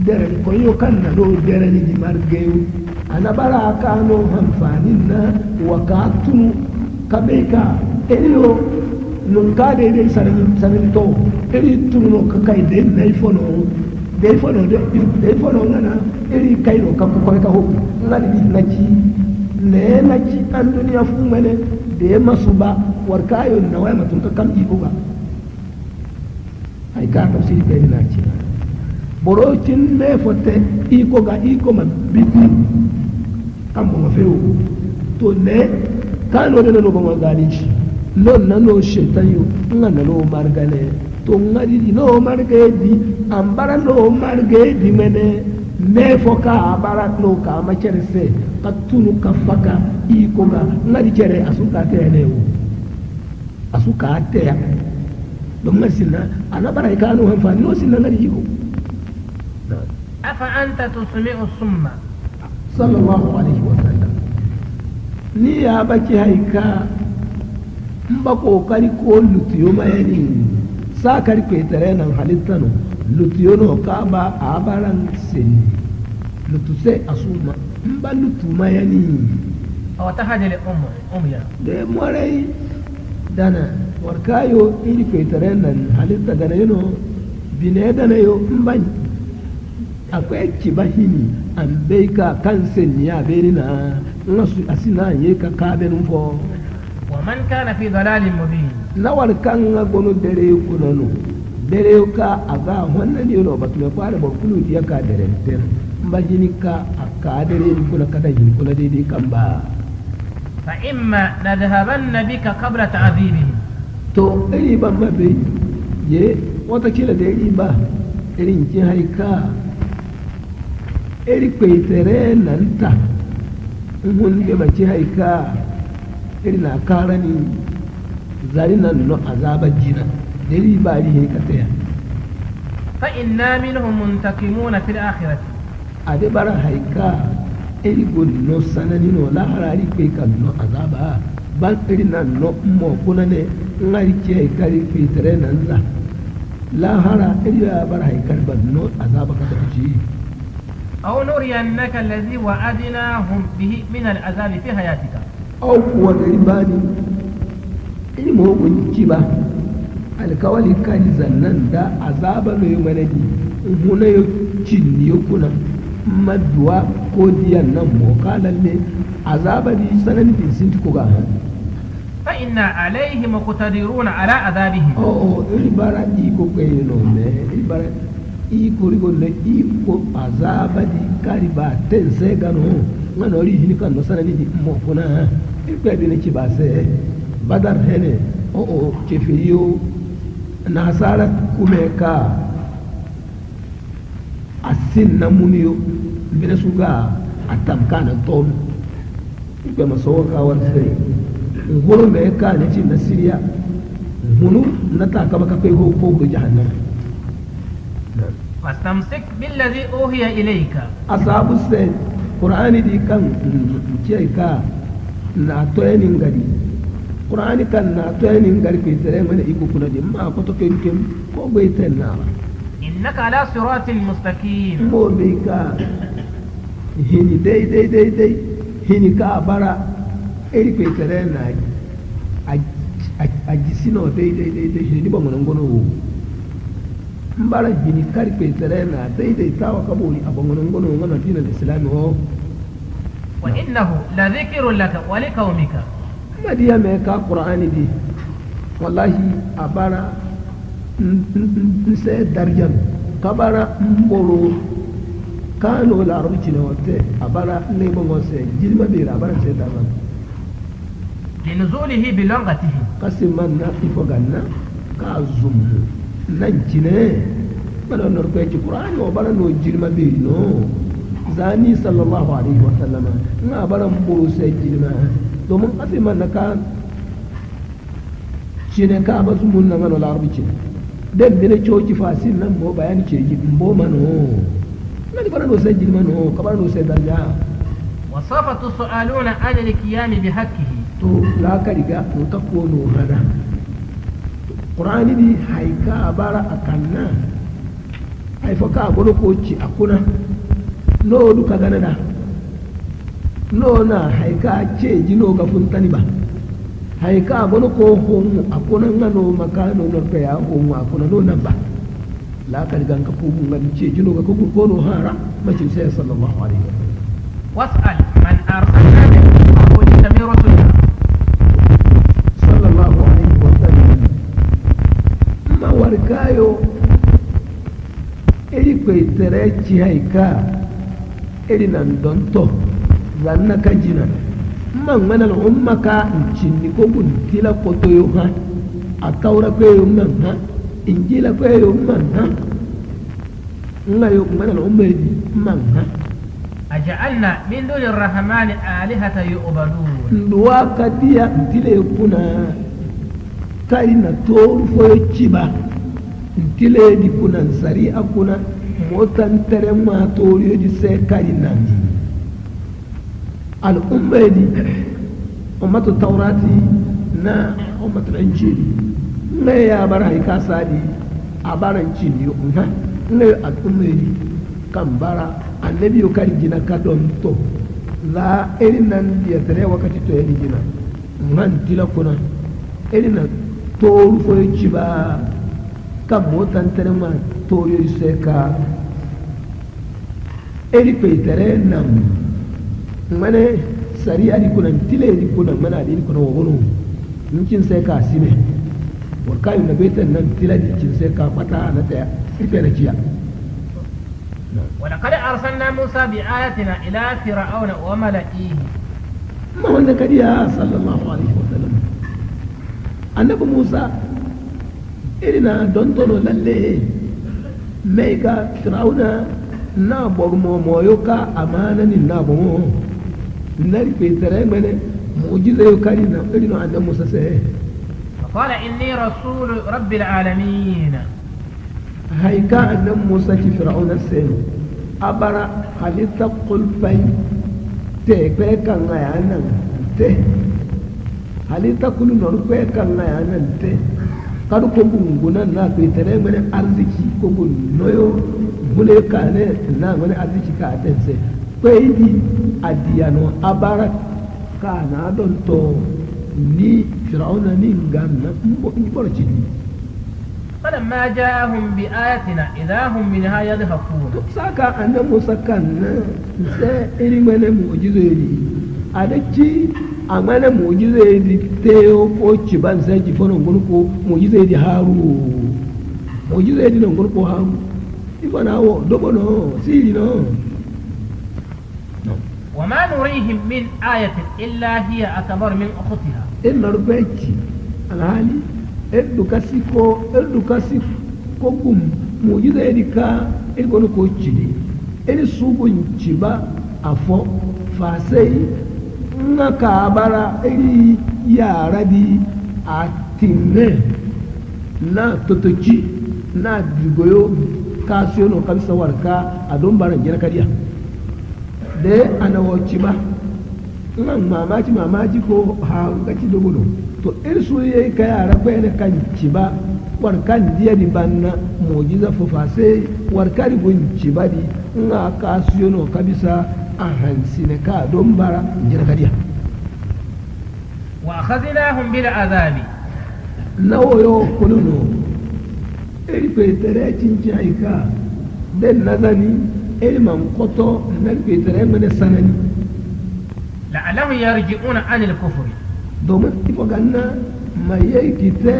dereni ko yo kan na do dereni di margeyu ana bara kano hanfani na wakatunu kabeka elio non kade de sanin to eri tunu no kakai de naifono na eri kairo ka ko ka ho ngadi naci le naci an duniya fu mene de masuba warkayo na wai matun ka kam ibuga ay ka to siri be na ci borocin me fote iko ma biti ambo ma feu to ne kano de no ba gani shi non na no shetayo ngana no margane to ngadi no margedi ambara no margedi mene me foka abara no ka ma cerse katunu ka faka iko ga ngadi cere asuka te ne asuka te ya don masina ana bara kanu hanfani no sinna ngadi iko أفأنت تسمع الصم صلى الله عليه وسلم ni ya baki haika in ba kokari ko lutiyo mayani sa karfe tare nan halitta no lutiyo no ka ba a baran sin lutu sai asuma in ba lutu mayani أو تهدي أميا da morai dana warkayo iri kai tare nan halitta da no bine da yo in ban akwai kibahini an bai ka kan ya beri na nasu asina ye ka kabenin fo ومن كان في ضلال مبين nawar kan ga gono dare kunano dare ka aga wannan ne no batu me fara ba kulu ya ka dare ten mbajini ka aka dare ni kula kada yin kula dai kan ba فإما نذهبن بك قبل تعذيبهم to iri ban mabe ye wata kila da iri ba irin kin haika iri kwaitere nan ta mun da mace haika iri na kara ni zari nan no azabar jina da iri ba ri haika ta ya فإنا منهم منتقمون في الآخرة a da bara haika iri gunno sanani no la harari kai kan no azaba ban iri nan no mo kuna ne ngari ce haika ri kwaitere nan za la hara iri ya bara haika ban no azaba ka ta ci أو نرينك الذي وعدناهم به من العذاب في حياتك au kuwa gari bani ilmu hukunci ba alkawali kan zannan da azaba mai manadi huna ya cinni kuna maduwa ko diyan nan mokalan ne azaba di sanan din sun ko ga فإنا عليهم مقتدرون على عذابهم ibara iko kai no me ibara iko rigo le iko azaba di kariba ten se gano ngano ri hini kan no sanani di mo kuna ikwe bi ne ci ba se badar hene ke fiyo na hasara kume ka asin na muniyo bine suga atam kana ton ikwe maso ka wan se ngoro me ka ne ci na siriya munu na ta ka baka kai ko jahannam واستمسك بالذي أوحي إليك أصحاب السيد قرآن دي كان كيكا ناتوين غادي قرآن كان ناتوين غادي في ترى من يكو كنا دي ما كنت كم كو بيتنا إنك على صراط مستقيم مو بيكا هني دي هني كا برا إلي في ترى نا أجسينو دي هني بمن غنو mbara jini karfe tare na daidaitawa kabori a bangonon gonon wannan dinin islami ho wa innahu la dhikrun laka wa liqaumika madiya me ka qur'ani di wallahi abara sai darjan kabara mboro kano la rubuci ne wote abara ne bango sai jilma be abara sai darjan linuzulihi bi lughatihi kasiman na ifo ganna ka zumu nan jine bala nor ko ci qur'ani o bara no jilma be no zani sallallahu alaihi wa sallam na bara mboro sai jilma domin kasiman na ka shine ka ba zumun nan no la rubuci den bene coci fasil nan mo bayani ce ji mbo mano nan bara no sai jilma no ka bara no sai darja wa safatu su'aluna an al-qiyam bi haqqihi to la ka riga to ta ko no hada qur'ani di haika bara akanna ai fa ka godo ko ci akuna no du ka ganada no na haika ce ji no ga funtani ba haika godo ko homu akuna ngano makano no ka ya homu akuna no nan ba la ka riga ka ko mun ga ce ji no ga ko no hara mace sai sallallahu alaihi wasallam was'al man arsalna min qablika min rasulina sallallahu alaihi wasallam ma warkayo eri kwai tere ci haika eri nan donto zanna kajina man mana umma ka cinni ko gun tila koto yo ha akawra ko yo man ha injila ko yo man ha ngayo mana umma man ha aj'alna min duni ar-rahmani alihata yu'badun nduwa kadiya ntile kuna kari na toru foyo ciba ntile di kuna nsari akuna motan tere ma toru yo di se kari na al-umma di ummatu taurati na ummatu injili ne ya bar haika sadi a baran cini unha ne al-umma di kan bara annabi yo kari jina ka don to la irin nan ya tare wakati to yari jina man tila kuna irin nan toru fo ci ba kan motan tare ma toru yi sai ka iri pe tare nan mane sari ali kuna tile di kuna mana di kuna wono kin sai ka sime wa kayu na betan nan tila di kin sai ka fata na ta ife na ciya ولقد أرسلنا موسى بآياتنا إلى فرعون وملئه ما هو ذكر يا صلى الله عليه وسلم النبي موسى إلنا دونتونو للي ميكا فرعون نابور مويوكا أمانا نابور ناري بيتري من معجزة يكارينا إلنا عند موسى سيه فقال إني رسول رب العالمين هيكا أن موسى فرعون السين أبرا خليتا قل فاي تكوي كان غيانا تي خليتا كل نور كوي كان غيانا تي كادو كوبون غنا نا بيتري من أرزكي كوبون نويو بولي كاني نا من أرزكي كاتنسي كوي دي أديانو أبرا كانا دون تو ني فرعون ني غانا مبورجي فلما جاءهم بآياتنا إذا هم منها يضحكون ساكا أن موسى كان سائر من معجزة أدتي أمان معجزة تيو كوتش بان سيجي فنو نقولكو معجزة هارو معجزة نقولكو هارو إفنا هو دوبنو سيرينو وما نريهم من آية إلا هي أكبر من أختها إن ربيتي الهالي edukasi ko gum mujiza edika egono ko chidi eni subu nchiba afo fasei nga kabara eri yara di atinne na totochi na digoyo kasiyono kabisa warka adon baran jira kadiya de anawo chiba nga mamaji ko ha ngachi dogono to irsu yayi ka yara bayana kan ciba war kan diya di banna mujiza fufa sai war kari gun ciba di nga kasiyono kabisa a hansine ka don bara jira kadiya wa akhadnahum bil azabi nawo yo kuluno eri petere cinci aika den nazani eri man koto nan petere mene sanani لعلهم يرجعون عن الكفر domin ifo ganna mai yai kite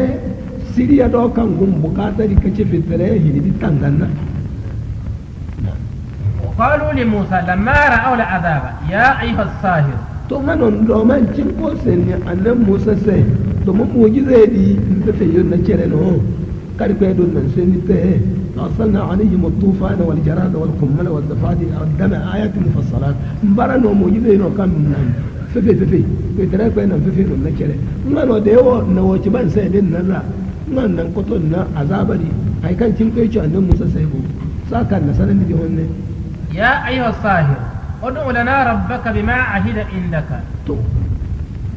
siriya do kan gum bukata di kace petere hidi di tanganna وقالوا لموسى لما رأوا العذاب يا أيها الساحر to manon do man cin ko sen ne annan Musa sai domin mu'jiza di da ta yi na cere no karfe don nan sai ni te arsalna alaihim at-tufan wal jarad wal qummal wal dafadi adama ayatin mufassalat barano mu'jiza no kan nan fefe ko tare ko nan fefe don na cere ngano da yawo na woci ban sai din nan ra nan ko to na azabari ai kan cin ko ci annan Musa sai ko saka na sanan di honne يا أيها الساحر ادع لنا ربك بما عهد عندك to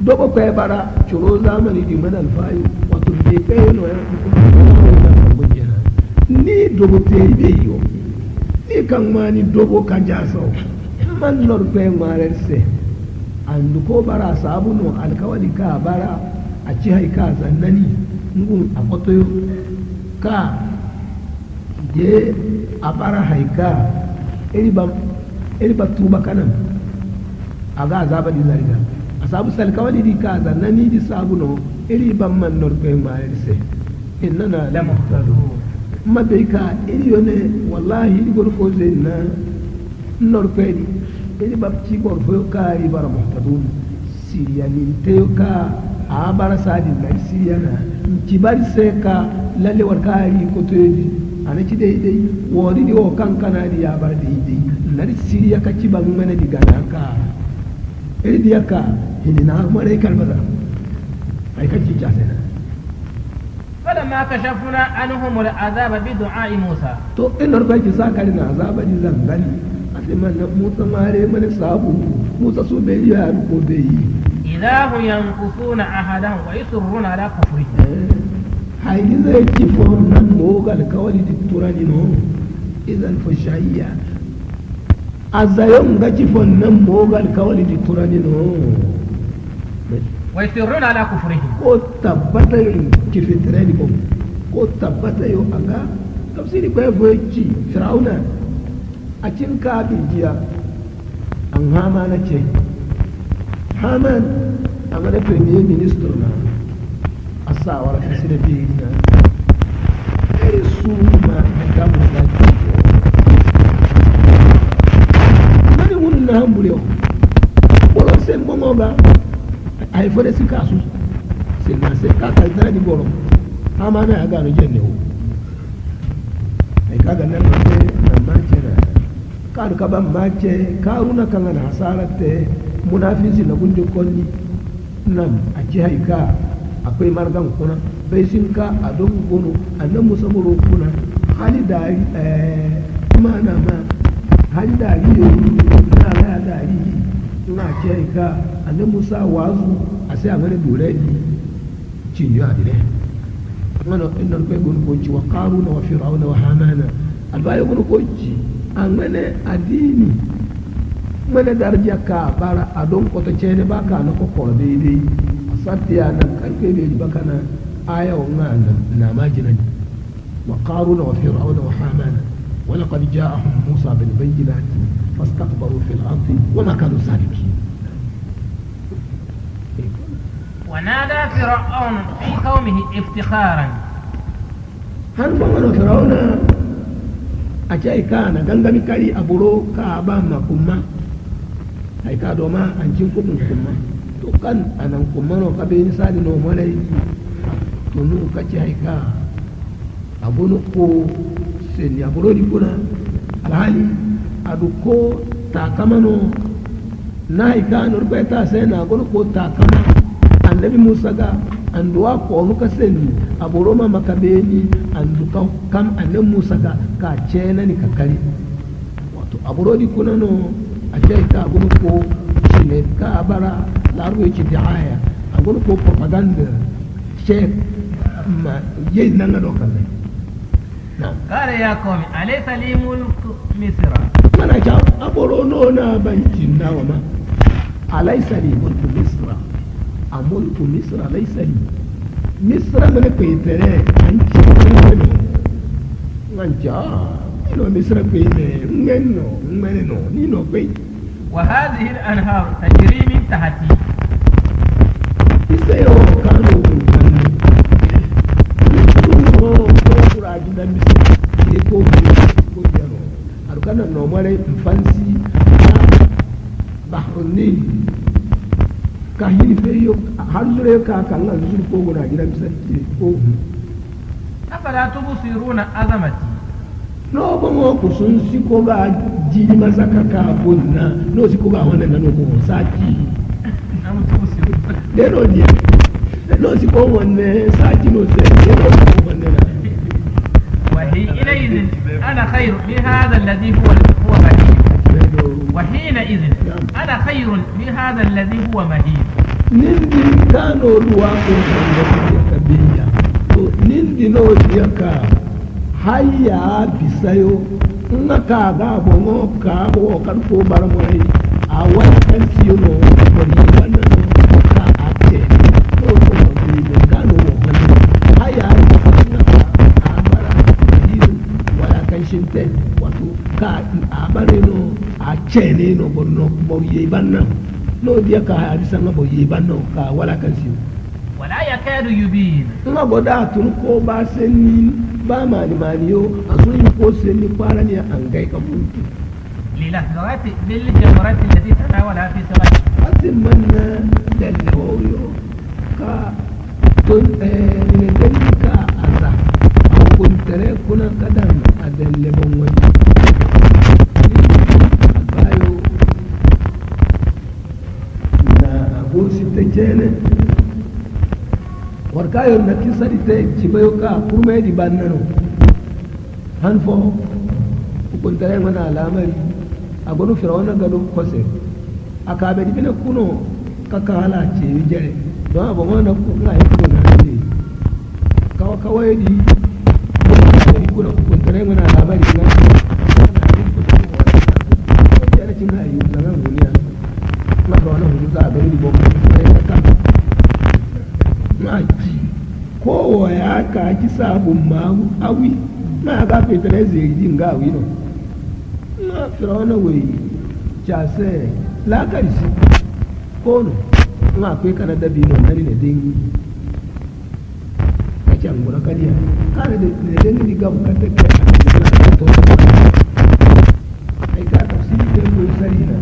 dogo ko bara curo zamani di manal fayu wato be kai no ya ni dogo te be yo ni kan mani dogo ka jaso man lor pe mare se andu ko bara sabu no alkawali ka bara a ci hay ka zannani ngun akoto ka je a bara hay ka iri ba tuba kanan aga azaba di zariga asabu salkawali di ka zannani di sabu no iri ban man norpe mare se innana la muhtadun mabeka iri yone wallahi iri gor ko zenna norpe di iri bab ci gor fo ka iri bara muhtadun siriya ni te ka a bara sadi na siriya na ci bari se ka lalle war ka iri ko to yi ana ci dai dai wori di o kankana di ya bar dai dai nari siriya ka ci ban mana di gana ka iri di ka hinina mare kalbaza ai ka ci jasena فلما كشفنا عنهم العذاب بدعاء موسى to inar ba ki saka na azaba di zangani ase man na Musa mare mana sabu Musa so bai ya ko bai إذا هم ينقصون عهدهم ويصرون على كفرهم hay zai ci fon nan mogal kawali di turani no idan fa shayya azayon ga ci fon nan mogal kawali di turani no ويصرون على كفرهم ko tabbata yin kifitrani ko tabbata yo aga tafsiri ko ci fir'auna a cin ka bijiya an hama na ce haman a mana premier minister na asawar kasi da biyu na iri su ma da gamu na jiyo mani wunin na hambure yau wala sai gbọmọ ba a haifar da su kasu sai na sai kaka zara di goro hama na ya gano jen ne o ai kaga nan na sai na mace na karu ka ban mace karu na kan na hasarar ta munafisi na gunjo konni nan a ci haika akwai margan kuna bai sun ka a don gono a nan musamman kuna hali dari mana ma hali dari na raya dari na ci haika a nan musa wazu a sai a mana dore ni cinyo a dire mana inda kai gono koci wa karuna wa fir'auna wa hamana albaye gono koci a mana addini mana darja ka bara a don kwata ce ne baka na kokoro daidai satya nan karfe bai ji baka na aya wa na majinan wa qaruna wa fir'auna wa hamana wa laqad ja'ahum musa bil bayyinati fastakbaru fil ardi wa ma kanu sadiqin ونادى فرعون في قومه افتخارا har ba wani fir'auna a ce ka na gangami kari a buro ka ba ma kuma ai ka doma an cin kudin kuma to kan anan kuma no ka bai misali no malai to nu ka ci ai ka abunu ko sen ya buro di kuna alhali adu ko takamano na ai ka nur ba ta sai na gono ko takama annabi Musa ga anduwa ko nu ka sen aburo ma makabeni andu kam annabi Musa ga ka cena ni ka kari wato aburo di kuna no a ce ka gudu ko shi ne ka bara laruwa ci da'aya a gudu ko propaganda ce ma yi nan na dokar ne قال يا قوم أليس لي ملك مصر mana ja aboro no na bankin nawa ma alaysa li mulku misra a mulku misra laysa li misra ne ko itere an ci ne nganja ino misra peine ngeno nino pe وهذه الأنهار تجري من تحتي isayo kanu kanu ko kuraji da misra ko yaro arkana no mare fansi bahrunil kahini feyo harzure ka kan zuri ko gona gidan misra ko أفلا تبصرون عظمتي no bongo kusun siko ga jiji masaka ka bunna no siko ga wannan no ko saki أم تبصرون de no je no siko wannan saki no se de no siko wannan وحينئذ أنا خير من هذا الذي هو مهين وحينئذ أنا خير من هذا الذي هو مهين nindi kano duwa ko tabiya to nindi no diaka haya bisayo ngaka ga bongo ka bo kan ko barmoi awan kan siyo no ko ni wannan ka ate to ko ni kano haya abara diru wala kan shinte wato ka abare no a chene no bonno bo yebanna no dia ka hadisa ngabo yebanno ka wala kan siyo ولا يكاد يبين nga boda tun ko ba senni ba mani yo asun ko senni kwara ne an gai ka buntu للحظات للجمرات التي تناولها في صغر atimmanna dallo ka tun ne dan ka aza kun tare kuna kadan adalle bon wani abayo na abusi tejene warkayo na kisari te cibayo ka kurme di bannano hanfo kuntare mana alamari agonu firawna gado kose akabe di bina kuno kaka hala ce jere don abu mana ku ga yi kuno ne kawa kawai di kuno kuntare mana alamari na yana cin hayu na nan duniya na ga wannan hudu za a gani di bomba ne ka maki kowa ya kaki sabon mahu awi na ga fetere zai nga awi no na firawna wai jase lakarisi kono na akwai kana dabi no nari ne dengi kace an gura kariya kana da ne dengi diga bukan da ke a to ai ka tafsiri da ko sarina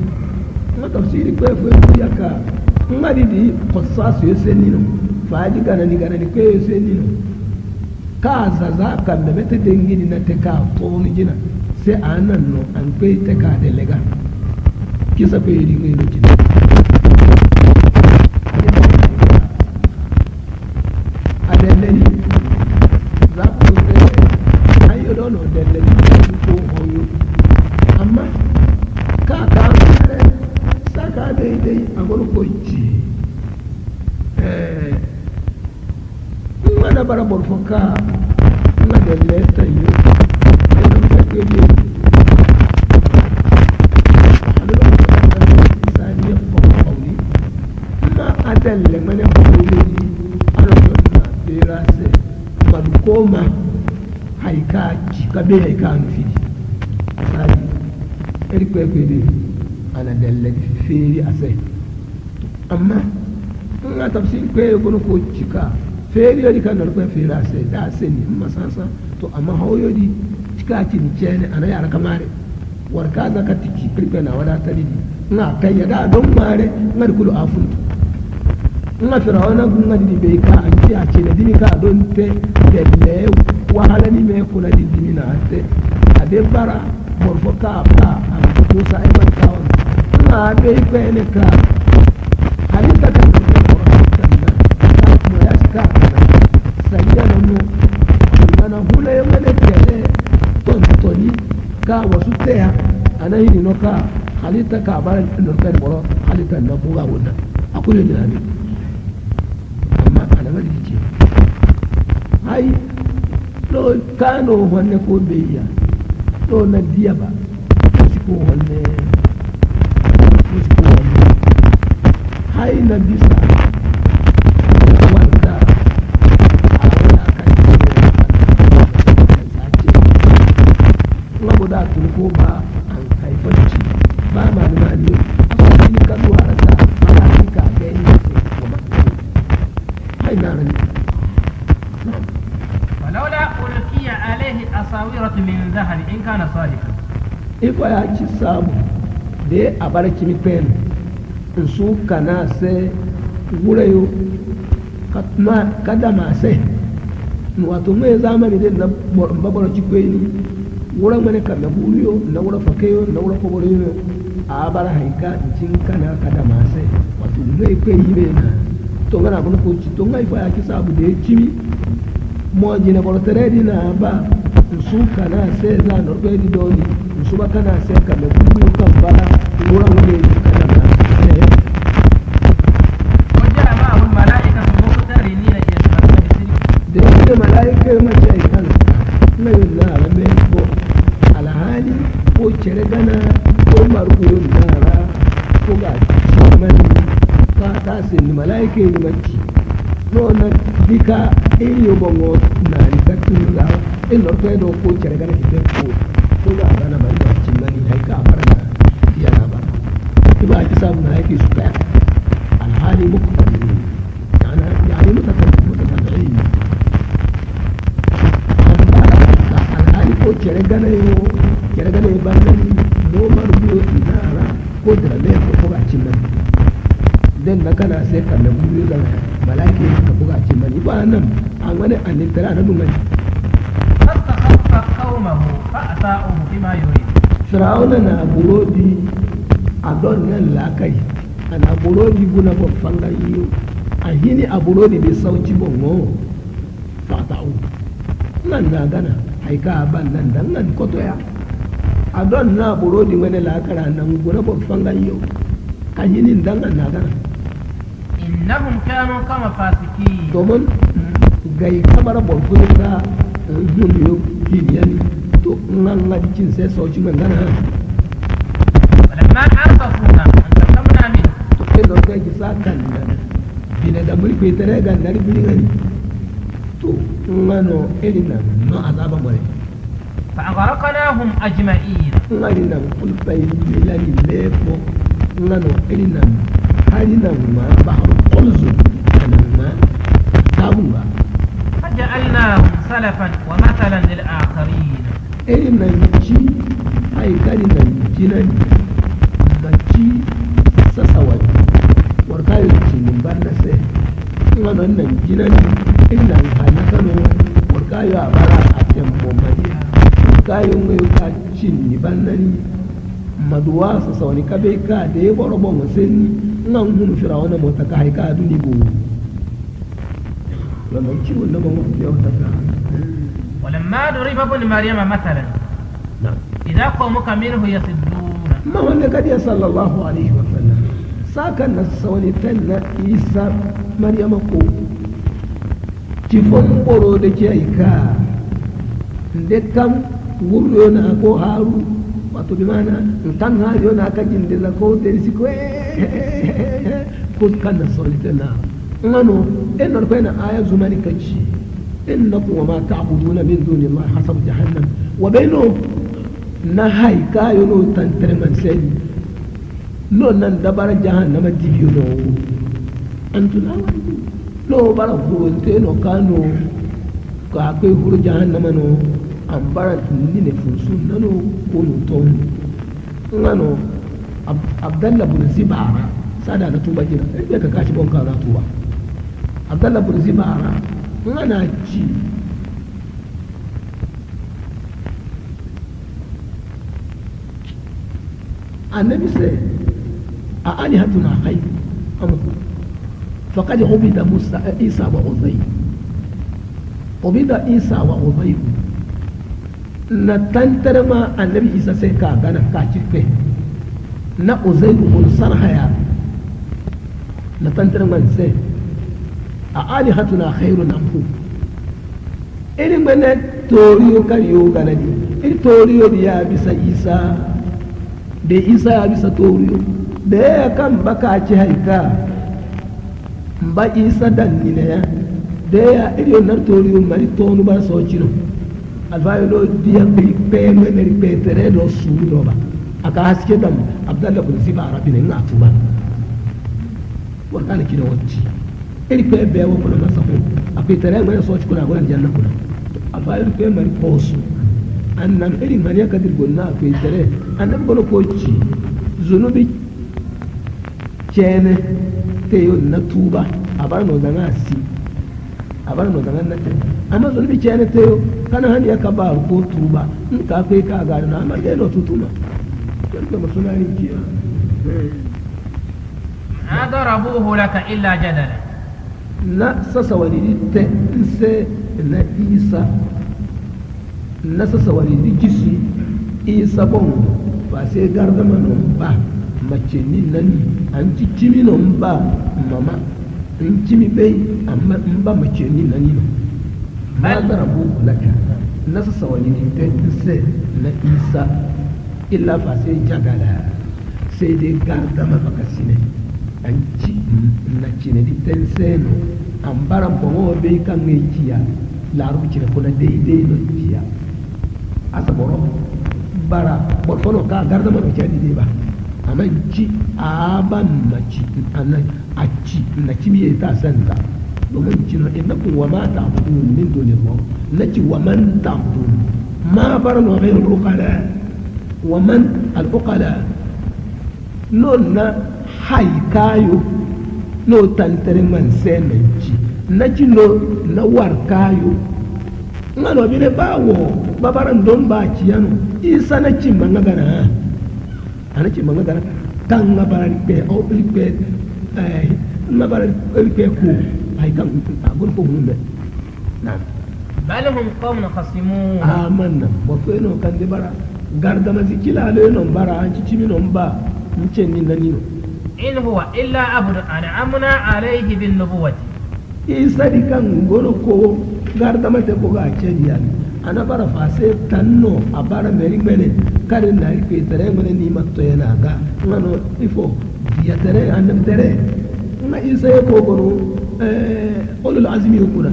na tafsiri ko fa ya ka ngadi di qassasu yesenino faji ganani ko yesenino ka zaza kan da meta dengini na te ka to ni gina sai anan no an kai te ka da lega kisa ko yiri ngai no gina adelleni za ku te ayo do no delleni ko hoyo amma ka saka dai a gurko ko ci mana bara borfoka na da leta yi da ka keje sani ko kauli ma adalle mana kauli ana na terase madukoma haika kabe haika anfidi sani eri ko keje ana dalle feri ase amma nga tafsir ko ko cika feri yodi kan ko feri ase da seni masasa to amma hawoyodi cika ci ni cene ana yara kamare warka zaka tiki kirbe na wada tari nga kai ya da don mare ngar kulu afuntu nga firawna gunga di be ka anti a ce da dimi ka don te delle wahala ni me kula di dimi na te ade bara morfo ka ba an musa ay man kawon nga be ko ene ka halita ka ka sanya mu mana hula ya mana kele tontoni ka wasu taya anan yi no ka halita ka baran no ka boro halita na buga wannan akure da ne amma alama da ce ai do kano wanne ko beya do na diya ba ko wanne hai na bisa إن كان صادقا. إفا يأتي سابو دي أبارك مكين نسو كنا سي وليو kada ma sai wato mai zamani din na babbar cikwai ne wurin mani kan na buriyo na wurin fakayo na wurin koboriyo a bar haika cin kana kada ma sai wato mai kai yi bai na to ngana bana ko ci to ngai fa ya ki sabu da kimi mo ji na bortare di na ba su kana sai za no be di doni su ba kana sai kan na buriyo kan ba wurin mani kada ma sai da malaikar mace kan mai lalame ko alhali ko cire gana ko maruyun nara ko ga man ka ta sin malaikai mace no na dika iri bongo na rikatun ga in no to ko cire gana ke ko ga gana man da cin mani ai ka barna ya na ba ba ki samu na yake su kaya alhali muku ana yani mutakallim ko kere gana yo banani no marbiyo inara ko drame ko ga cinnan den da kana sai kan da buri da malaki ka buga cinnan ba nan an wani annin tara na dumai fastakhaffa qaumahu fa'ta'uhu bima yurid. Fir'auna na burodi a don nan lakai ana burodi guna bon fangayi a hini a burodi bai sauci bongo fa'ta'u nan na gana haika ban nan dan nan koto ya a don na burodi wani lakara nan guna bon fangayi a hini dan nan na gana innahum kanu kama fasiki domin gai kamar bolfun ka duniyo kibiyani to nan cin sai sauci man gana walamma arfafuna an takamna min to kai da kai ki sakan nan bine da mulki tare ga nan bilin to ngano irin nan no azaba bare fa aghraqnahum ajma'in ngari nan kul bai milani lefo ngano irin nan hari nan ma bahru qulzu nan ma sabunga فجعلناهم سلفا ومثلا للآخرين irin nan ci ai kari nan jinan da ci sasawai warkayo ci min banna sai ngano nan jinan irin nan hana kano warkayo a bara a tembo mariya warkayo ngayo ka ci ni bannani maduwa sasawani kabe ka da ya boro bon sen nan hunu firawona mota ka hay ka duni bo لما يجيبوا النبوة يوم ولما ضرب ابن مريم مثلا نعم إذا قومك منه يصدون ما هو النبي صلى الله عليه وسلم ساكن السوني تنا عيسى مريم قو تفهم برو دكيكا ndekam wuryo na ko haru wato bi mana tan ha yo na ka jinde la ko derisi ko ko kan soli tana ngano en ko na aya zumani kaci innakum wa ma ta'buduna min duni Allah hasab jahannam wa bainahum na haika yo no tantere man sai no nan dabara jahannama dibiyo no antuna no bara huronte no kano ka kai huru jahannama no ambara ni ne funsu nano ko no ton ngano abdallah bin zibara sada na tuba jira e ka kashi bon ka na tuba abdallah bin zibara ngana ci annabi sai a alihatuna khayr am faqad ubida musa isa wa uzayr ubida isa wa uzayr na tantarma annabi isa sai ka gana ka cirfe na uzayr bin sarhaya na tantarma sai a alihatuna khairun amfu irin bane toriyo kariyo ganadi in toriyo ya bisa isa da isa ya bisa toriyo da ya kan baka ci haika ba isa dan ne ya da ya iriyo nar toriyo mari tonu ba so cino alfayo do dia bi pe no ne ri tere do su do ba aka haske dam abdallah bin siba arabi ne ngatu ba warkana kida wacce iri pe be wo kono na safo api tere ngene so ci kuna gona janna kuna alfayo pe mari posu annam irin man yakadir gonna akwai tare annam gono ko ci zunubi cene te yo na tuba abar no danga si abar no danga na te amma zunubi cene te yo kana hani ya ka ba ko tuba in ka kai ka ga na amma dai no tutuma yanzu musuna rin ki ما ضربوه لك إلا جدلا na sasa wani te se na isa na sasa wani kisi isa bon ba sai gardama non ba mace ni nan an ci kimi non ba mama in kimi bai amma in ba mace ni nan ni ma darabu laka na sasa wani te se na isa illa fa sai jagala sai dai gardama baka sine an ci na cine di tenseno an baran bongo be kan ne ciya laru cine ko na daidai no ciya asa boro bara borfono ka garda ma ciya di ba amma ci aban na ci annan a ci na ci ta sanda domin cino innakum wa ma ta'budun min dunillah na ci wa man ta'budun ma barano ghayr al-uqala wa man al-uqala non na haikayo no tantere man senenci na ci no na war kayo nga no bine bawo babaran don ba ci yano isa na ci manga gana ana ci manga gana kan nga baran pe o pe nga baran pe ko ay kan agun ko hunde na بل هم قوم خصمون amanna bo fe no kan de bara garda ma zikila le no bara an ci mi no ba nce ni nani no إن هو إلا عبد أنعمنا عليه بالنبوة isa di kan gono ko garda mate ko ga cediyan ana bara fase tanno a bara meri mene kare na ri tere mene ni matto yana ga ngano ifo ya tere andam tere na isa ko gono ulul azmi kuna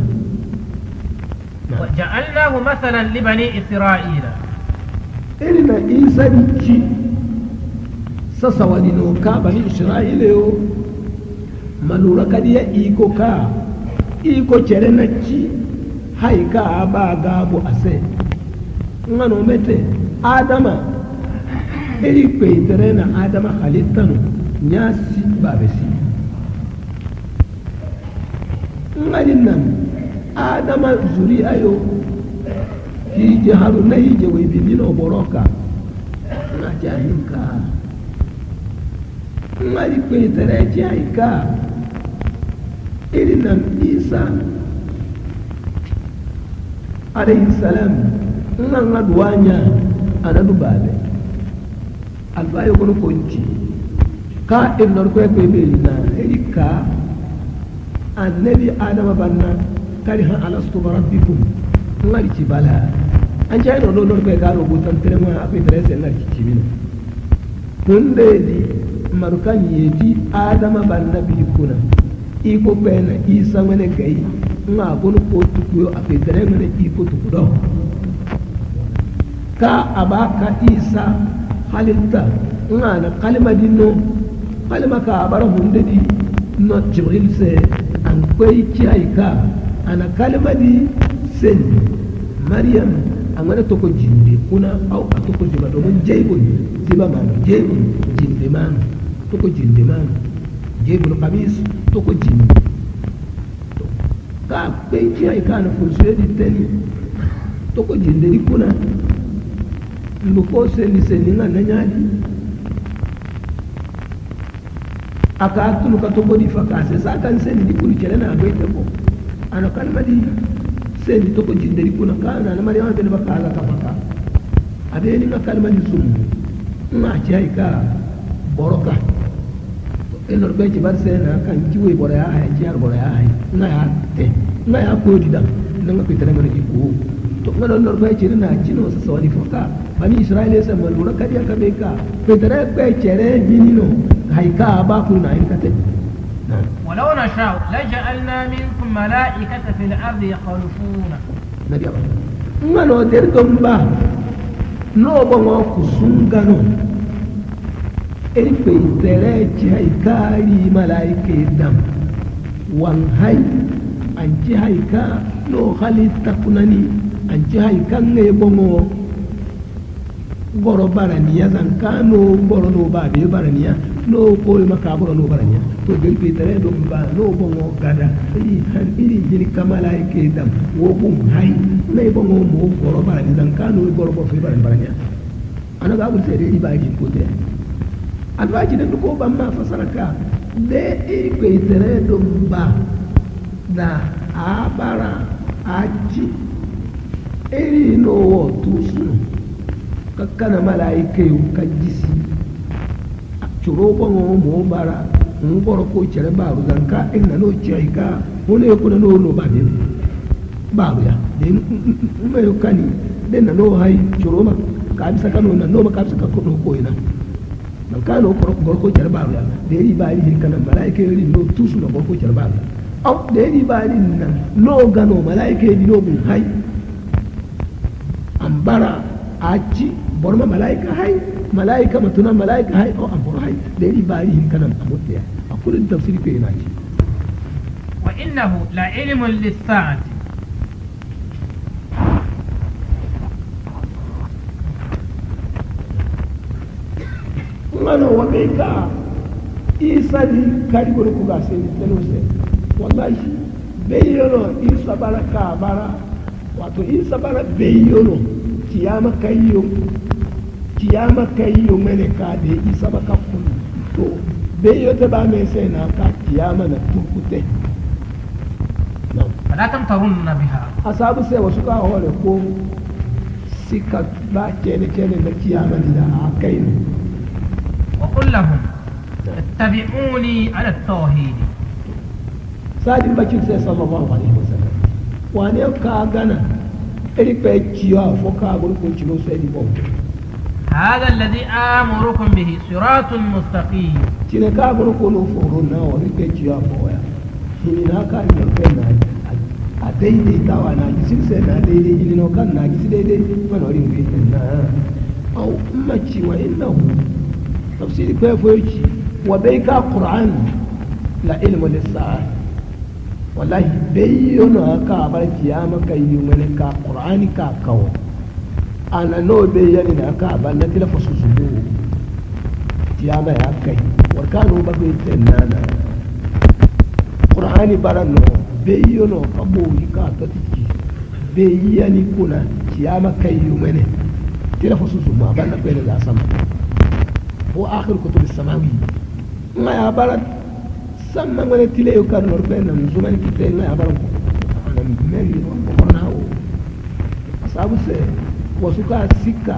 وجعلناه مثلا لبني إسرائيل irina isa di ci sasa wani no ka bani isra'ila yo malura kadiya iko cere na ci haika ba gabu ase ngano mete adama iri peitere na adama halittano nyasi babesi ngalin nan adama zuri ayo hije haru na hije webinino boroka na jahinka ngali peitere ci haika irin nan isa alayhi salam nan na duwanya ana dubabe albayo kono konci ka ibnor ko be na erika annabi adama banna kari ha alastu rabbikum ngari ci bala an jay no lor ko garo butan trema api trese ngari ci bino kunde di marukan yeti adama banna bi kuna iko bena isa mene gai nga gono ko tukuyo a petere mene iko tukudo ka abaka isa halitta nga na kalima dinno kalima ka abara hunde di no jibril se an kwai kiyaika ana kalima di sen maryam amana toko jinde kuna au atoko jiba do mon jeybo jiba man jeybo jinde man toko jinde man jeybo kamis toko jinde ka pe kiyaika na fulse di teni toko jinde di kuna ndo ko seni nga nanyadi aka tunu ka toko di fakase sa kan seni di kuri chere na abaita ko ana kalma di seni toko jinde di kuna kana na mari wante ba kala ka baka ade ni na kalma di sum nga kiyaika boroka enor be ci bar sena kan ci we bora ya ay ci ar bora ya ay na ya te na ya ko di da na nga pitere mari di ko to nga don nor be ci na ci no sa sawani foka bani israile sa malura kadiya ka be ka pitere be chere jinino haika ba ku na in kate ولو نشاء لجعلنا منكم ملائكة في الأرض يخلفون nabi aba nga no der domba no bo ngo kusungano eri pitere ci haikari malaike dam wan hay an ci haika no halitta kunani an ci haikan ne bongo goro baraniya zankano goro no ba be baraniya no ko maka goro no baraniya to gel pe tere do ba no bongo gada iri jini kamala ke dam wo bum hay nay bongo mo goro barani zankano goro bo fe baraniya ana ga bu sai dai ba ji ko te an ba ji da ko ban ma fasaraka de iri pe tere do ba da abara aji iri no wo tusu kakkana malaika yu kajisi curo bongo mo bara ngoro ko chere baru zanka inna no chika hone ko no no babe baru ya den me yo kani den no hay curo ma ka bisa kanu na no ma ka bisa ko no ko ina dan ka no ko chere baru ya de ri bari hin kana malaika yu no tusu no ko chere baru au de ri bari na no gano malaika yu no bin hay ambara aci borma malaika hay malaika matuna malaika hay o amboro hay deri bari hin kanan amutiya akulin tafsiri ko ina ci wa innahu la ilmun lis-sa'ati ngano wabeka isa di kari goro ku ga sai tano sai wallahi bayyano isa baraka bara wato isa bara bayyano kiyama kayyo mene ka de isa baka kunu to be yote ba me sai na ka kiyama na turkute no fala tamtarunna biha asabu sai wasu ka hore ko sika ba kene na kiyama da akai ne wa qul lahum ittabi'uni ala at-tauhid sadin bakin sai sallallahu alaihi wasallam wane ka gana eri pe kiyo foka gurkun cino sai di bon هذا الذي آمركم به صراط مستقيم cine ka gurkun no foro na ori pe kiyo foya hini na ka ni pe na a daidai tawa na gisin sai na daidai hini no kan na gisi daidai man ori ngai na au ummaci wa innahu tafsiri pe foyi wa baika qur'an la ilmu lis-sa'a wallahi bayyana ka bar kiyama kai yi mana ka qur'ani ka kawo ana no bayyana na ka ban na tilafa su su kiyama ya kai warkano ba bai tannana qur'ani barano bayyana kabo ka ta tiki bayyani kuna kiyama kai yi mana tilafa su su ma ban na kai da sama ko akhir kutub as-samawi ma ya barat samma ngone tile yo kan nor ben nam zuman kite na abar ko nam men ko na o asabu se wasuka sikka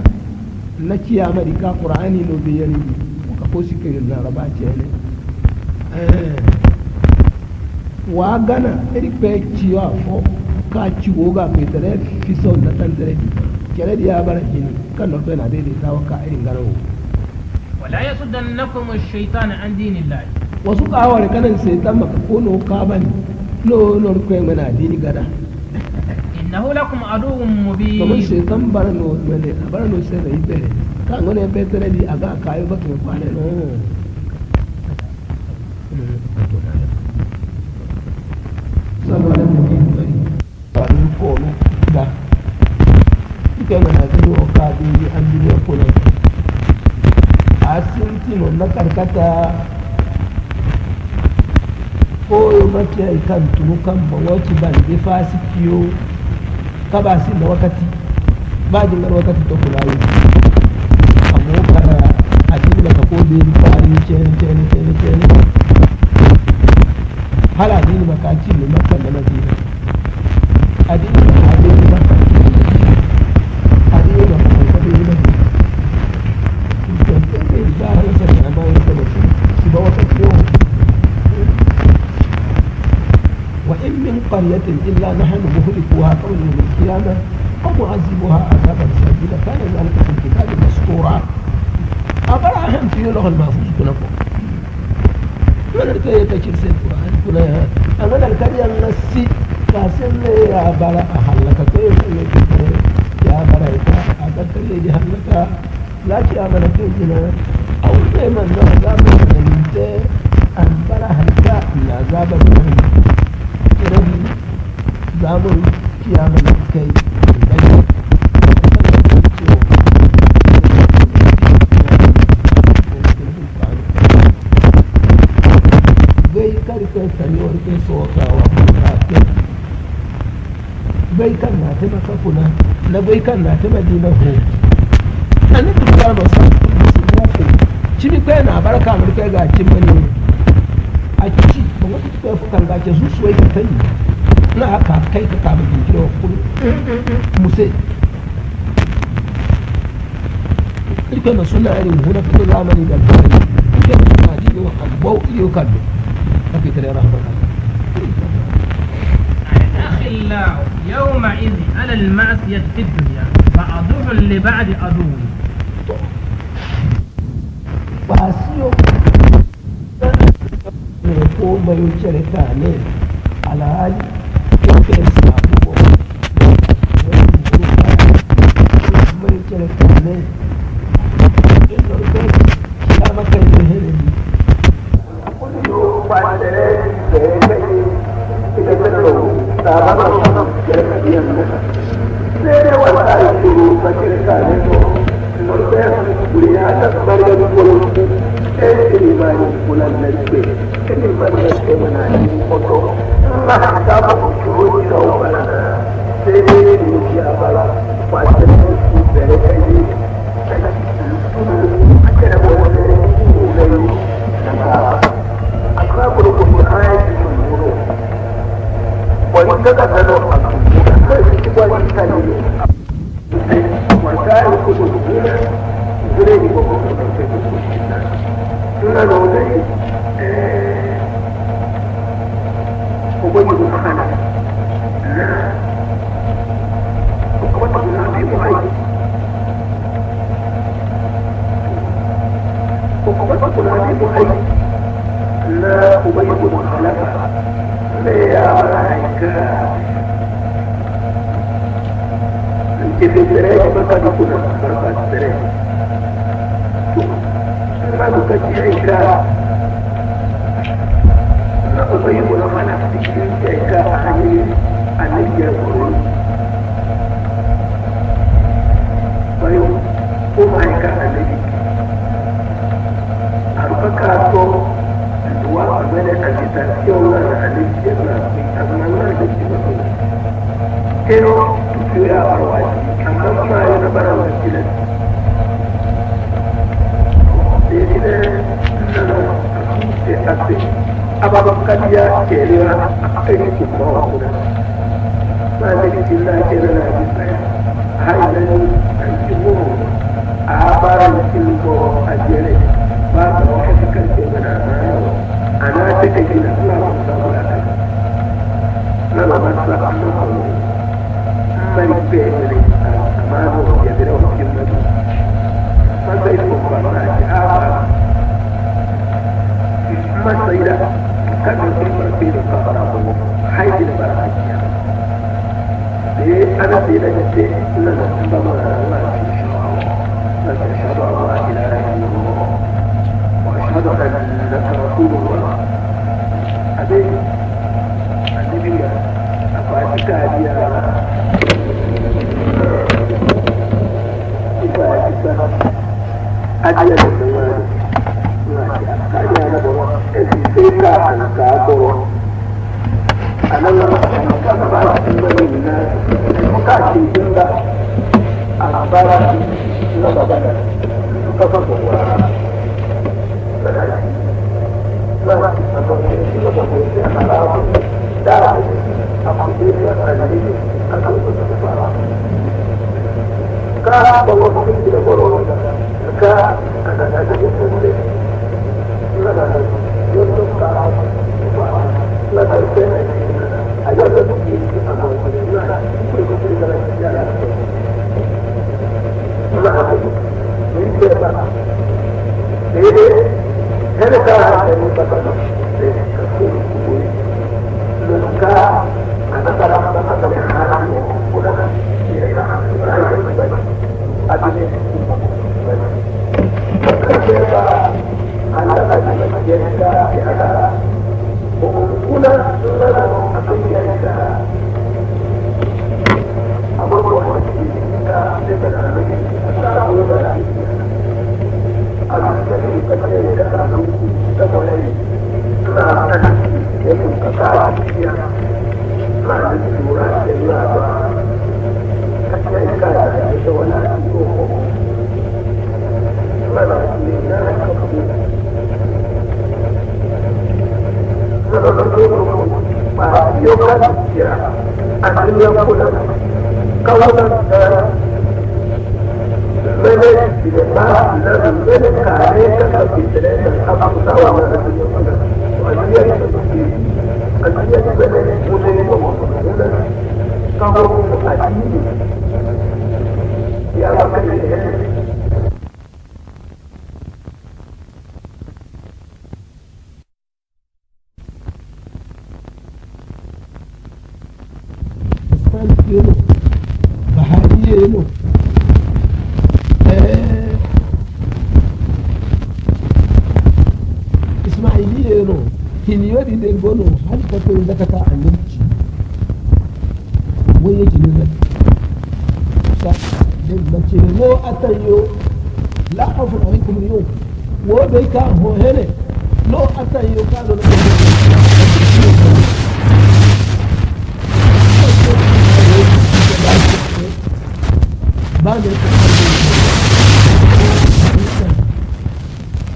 na kiyama di ka qur'ani no be yani ka ko sikka na raba ce ne wa gana eri pe ciwa fo ka ciwo ga pe tare fi so na tan tare kere di abar jini kan nor ben ade de tawa ka irin garawo ولا يصدنكم الشيطان عن دين الله wasu kawar kanan sai ta maka kono ka bane no no ko mana dini gada innahu lakum aduwwun mubin kamar sai tan barano sai da ibe kan wani be tere di aga kayo ba to kwane no saboda mu yi bari bari ko no da kike mana dino ka di an di ko ne asinti no na karkata ko mace kan tunu kan mawaci ban da fasi kiyo ka ba sin da wakati ba jin gar wakati to kula yi amma kana a cikin da ka ko da yi fari ce hala dini makaci ne makka da madina adini da adini makka adini da makka da yi madina da hala sai na bayan da shi ba wakati yau وإن من قرية إلا نحن مهلكوها قبل يوم القيامة أو معذبها عذابا شديدا كان ذلك في الكتاب مسطورا أبرا أهم في لغة المحفوظ كنا من الكي تشير سيد القرآن كنا أنا الكرية النسي كاسم لي يا برا أحلك كيف يا برا أكدت لي جهلك لا شيء أملك جنا أو دائما نعذاب من أنت أن برا هلك العذاب من rabi zamun kiyama da kai bai kari kai sariwar kai sokawa bai kan na ta maka kuna na bai kan na ta madina ho annabi sallallahu alaihi wasallam cibi kai na baraka mu kai ga cin mani a kici ba wata kai fukan ga ke zuwa ka tani na haka kai ka kama jinkiro kun musai ike na suna irin huna fito zamani da bari ike na suna ji yau abubuwa iyo kallo ake tare rahmatan الأخلاء يومئذ على المعصية في الدنيا بعضهم لبعض عدو فاسيو ko mai shirka ne alhali yake sabo mai shirka ne Ada yokan ya asli yang pula kawalan mene tidak lalu mene kare kan kita apa tahu mana dia itu mene mune kalau asli ya akan يلو بحالية يلو إسماعيلية يلو هنيوري دينغونو هل تكون ذكتا عن نمشي ويجي نزل نمشي لو أتيو لا خوف عليكم اليوم وبيكا هو هنا لو أتيو كانوا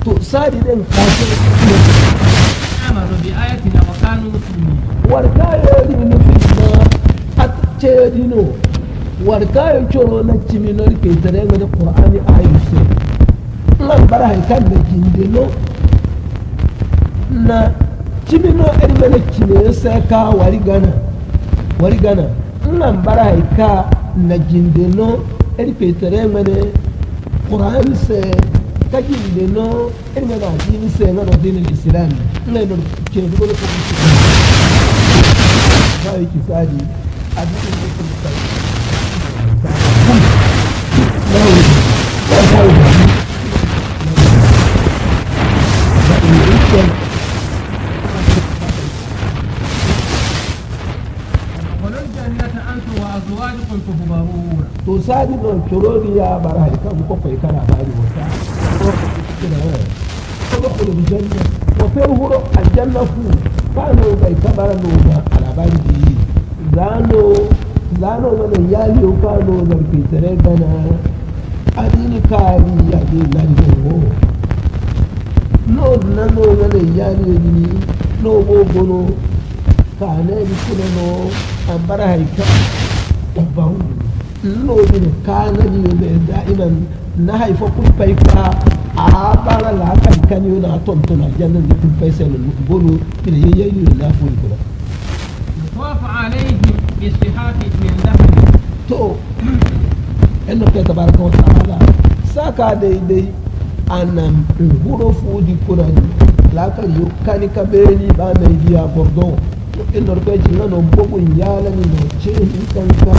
تؤسادي دين قاسم آمنوا بآياتنا وكانوا مسلمين warkayo ni fitna atchedino warkayo choro na chimino ke terenga de qur'ani ayuse la barahay kan de jindino na chimino ermene chine seka warigana la barahay ka na jindino erpe terenga de qur'ani se kajindino ermene dini se ngano dini islam ngeno chendo ko باي كفادي أبي الجنة أنتم وأزواجكم تحبرون تساعد الشرور يا براي كم كوكي كلا باي وتا تدخل الجنة وفيه الجنة فوق كانوا بيكبروا على بالي zano mana yali o kano zarfi tare gana adini kari yadi lari ho no nano mana yali ni no bogono kane ni kuno no ambara haika tabahu no ni kana ni be daiman na haifa kun paifa a bara la kan kan yo na tontona jannan ni kun paisa no bono ina yayi na fuli ko يطاف عليهم بصحاف من ذهب تو إنه تبارك وتعالى ساكا دي أنم الغرف ودي كراني لكن يكاني كبيري بامي ديا بردون إنه ركاجي لنا مبوغو نيالني نوچيني كانكا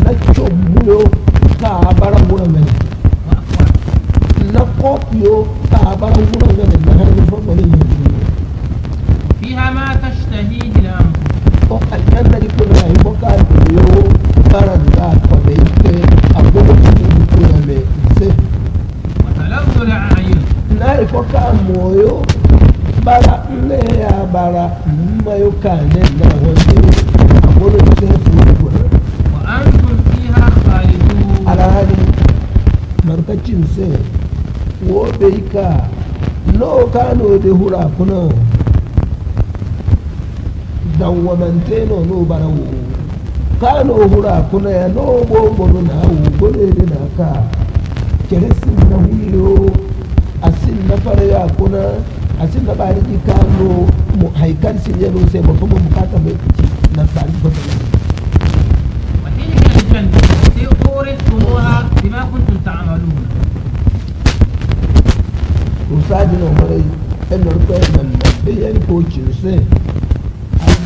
نچو ميو كابارا مرمين نقوبيو كابارا مرمين نهاري فمالي فيها ما تشتهيه الأنفس الجنة يكون يبقى يو فرندا فبيت أبوه يكون ميسه وتلذ الأعين لا يبقى مويو bara ya bara mayo kane na wani أبوه يكون وأنتم فيها خالدون على هذه مركز سه وبيكا لو كانوا دهورا كنا dawwamanteno no barawo kano hura kuna ya no bobo na wu gode na ka keresin na huyo asin na fara ya kuna asin na bari kano mu haikar sin ya no sai babban bukata mai na sari bata وتلك الجنة التي أورثتموها بما كنتم تعملون usajino marai en rupe man bayan ko cinse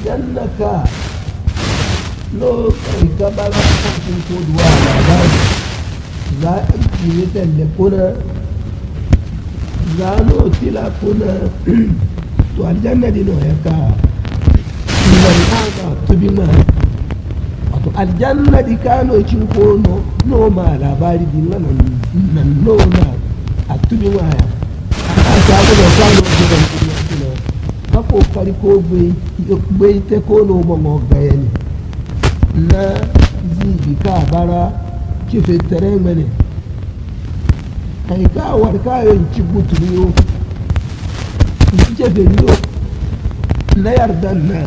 jannaka lo kai ka ba cikin koduwa ba za a yi talle kuna za no tila kuna to aljanna dino ya ka ka tubi ma wato aljanna di kano cin kono no ma labari din nan no na a tubi ma ya a sabu da kano gidan kuma ka kokari ko bai ta kono bango gayani na zibi ka bara kife tare mene kai ka war kayan ci buturiyo ci jefe niyo na yardan na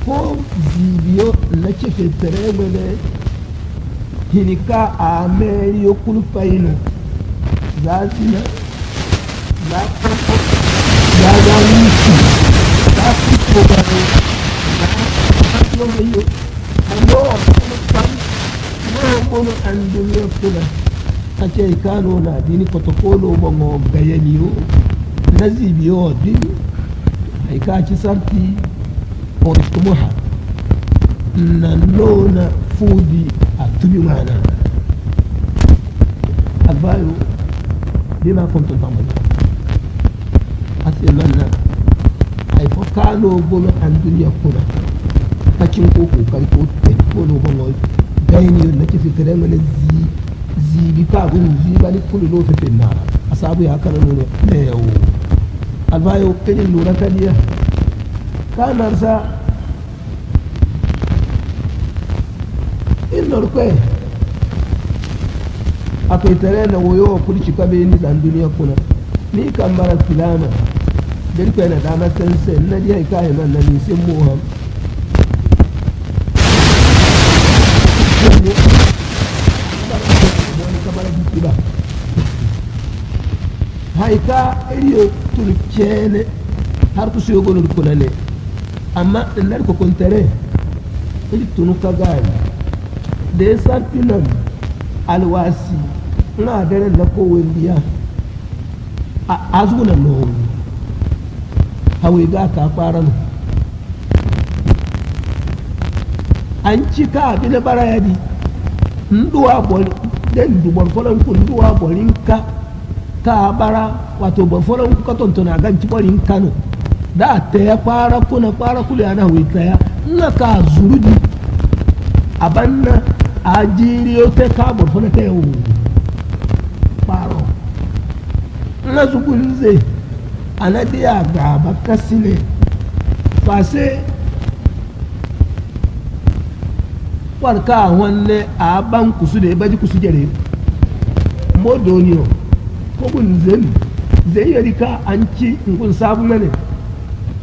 ko bibiyo na cefe tere mene hinika a meriyo kulfaino za sina za farko ya za wuce za fito gano za fito gayo amma a kuma kwan na gono an duniya kuna a ce kano na dini protokolo bango gayaniyo na zibiyo dini haika ci sarti orkumuha na nona fudi a tubi mana albayo bima kuntum ta'malun asilanna ay fo kano bolo an duniya kuna kacin ko kokari ko ko no bongo gayni na ci fitere ngane zibi ka gun ziba ni kullu lo fe na asabu ya kana no ne yo albayo kenin lura kaliya kanar sa in norkwe akai tare na woyo kulci kabe ni dan duniya kuna ni kamara filana den ko na dama sense na ji kai man na ni sin muham haika iriyo turkene har ku siyo gonu kuna ne amma nar ko kontare iri tunu ka gani da ya sarfi nan alwasi na dare da kowai biya a azunan nohu hawi ga ka fara nan an cika abin da bara yadi nduwa bol den dubar falan kun nduwa bolin ka bara wato ban falan ku ka tontona ganci bolin kano da ta ya fara kuna fara kula na hawi ta ya na ka zurudi abanna a jiriyo ta kabur fana ta yau faro na zugulin zai a na diya gaba kasi ne fase warka wanne a ban kusu da ya baji kusu jere modoniyo ko gun zai yi rika an ci nkun sabu ne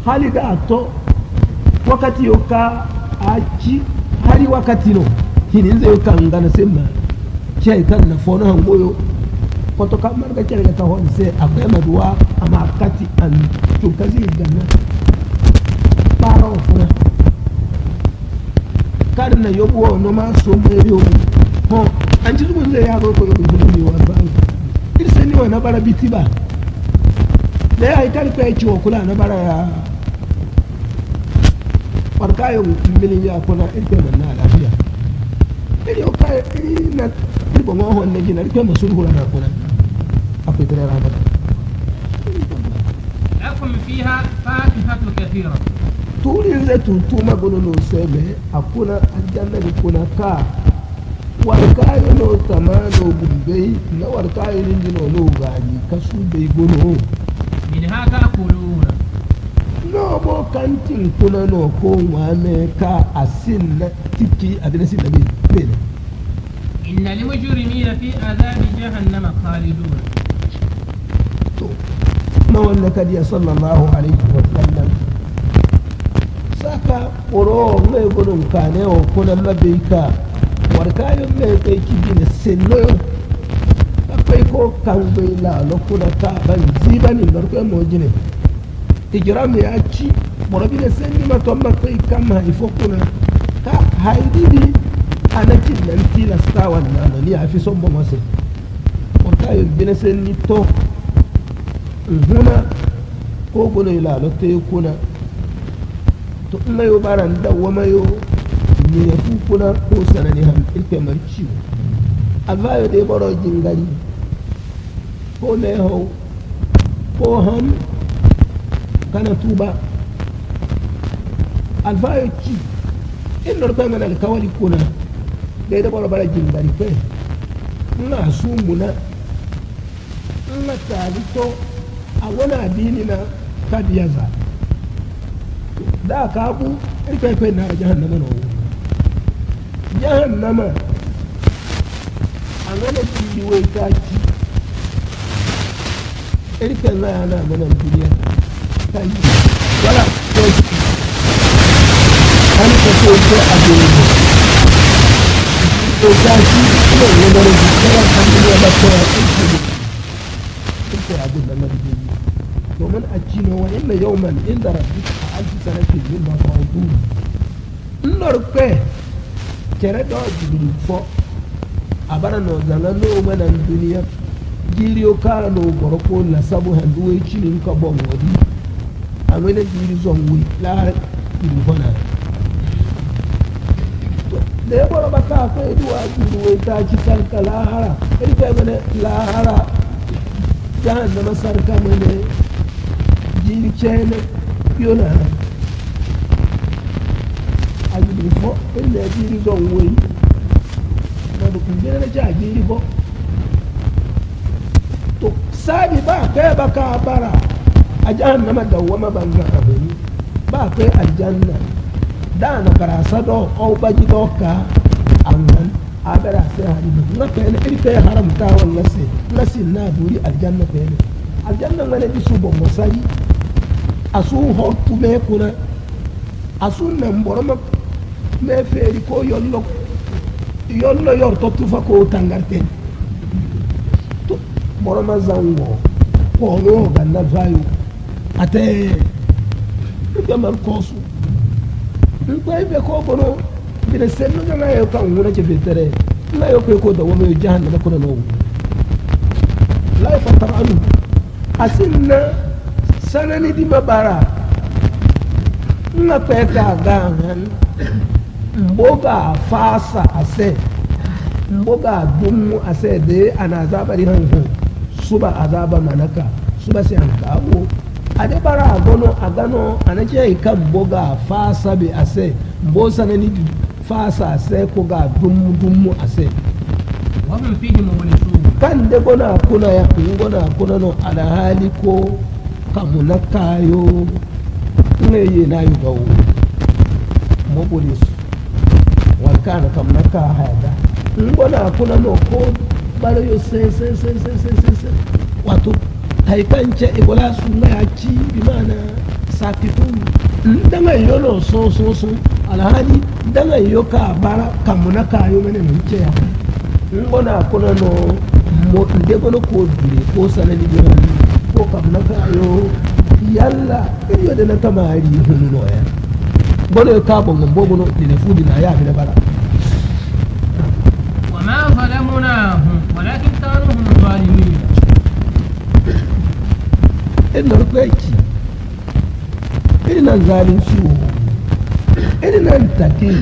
hali da to wakati yau ka a ci hari wakati no hinin zai kan gana simma kai kan na fono hangoyo koto kan marga kere ta hon sai akwai maduwa amma kati an to kazi ganna paro funa kar na yobo no ma so me yo ho an ji zugun zai yaro ko yobo ne wa ba irse ni wa na bara bitiba da ya kar kai ciwo kula na bara ya farkayo milin ya kuna irke na lafiya iri o kai iri na ribo mo hon ne jina irke masul hura na kuna akwai tare rahmat lakum fiha fakihatu kathira turin zai tutu magono no sebe akuna aljanna ni kuna ka warkayo no tamano gumbe na warkayo ni no no gani kasu bai gono min haka kuluna no mo kantin kuna no ko wame ka asin na tiki adina sin nabi bene inna lil mujrimina fi adhabi jahannama khalidun to na wanda kadiya sallallahu alaihi wa sallam saka oro mai gudun kane o kuna mabika warkayo mai kai kibine senno akwai ko kan bai la lokuna ta ban zibani barko mo jine ijiram ya ci borobi ne senni ma to makai kama ifo kuna ka haididi anakin nan tilasta wannan ni afi son bo mase warkayo bine senni to huna ko gono ila lotte kuna to ina yo baran da wama yo ni ya fu kuna ko sanani ham ilke marci albayo de boro jingari ko ne ho ko ham kana tuba albayo ci in nor ko ngana kawali kuna de boro bara jingari ko ina sumuna ina talito a wani addini na kadiyaza da ka bu irkai na jahannama na wuri jahannama a wani kiliwai ta ci irkai na yana mana duniya ta yi wala ta ci ko adoro ko tashi ko ne da kira kan ya ba ko ko adin da nabi domin a cino wa inna yawman inda rabbika alfi sanatin mimma ta'udun norpe kere do jibiri fo abara no zanga no manan duniya jiriyo kala no goroko la sabu handu we chinin ka bon wadi amene jiri zonwi la jiri fona de bolo baka ko edwa jiri we ta ci sarka la hara edi ko mene la hara jahannama sarka mene jiri chene yona ajiri fo ene jiri zonwi do kunjere na ja jiri fo to sabi ba kai baka bara a jahannama dawwama banga abuni ba kai aljanna da na barasa do au baji do ka annan abara sai hari na kai na iri kai haramta wannan sai nasi na duri aljanna kai ne aljanna ngane bi su bon mosari asu ho tume kuna asu nan boroma me feri ko yollo yor to tufa ko tangarte to boroma zango ko no ganna vayu ate jamal kosu ko ibe ko bono bide senno ngana yo kan wona ci fitere la yo ko da wono jahannama ko no la fataranu asinna sanani di mabara na peka gangan mboga fasa ase mboga dumu ase de ana zabari hanhu suba azaba manaka suba sai an kawo ade bara agono agano anaje ikan mboga fasa be ase mbo sanani di fasa ase ko ga dumu ase wa hum fihi mublisun kan de gona kuna ya gona kuna no ala hali ko kamuna kayo ngeye na yugo mobolis wakana kamuna ka hada ngona kuna no ko balo yo se watu haikance ibola sunna ya ci bi mana sakitun ndanga yolo so alhali ndanga yoka bara kamuna kayo mene nche ya ngona kuna no mo ndego ko dire ko sanani bi ko kamuna kayo yalla iyo de na tamari hunu ya bono ka bon mbogo no dile fudi na ya bi na bara wa ma zalamnahum walakin kanu hum zalimin ina rukweki ina zalin ciwo ina take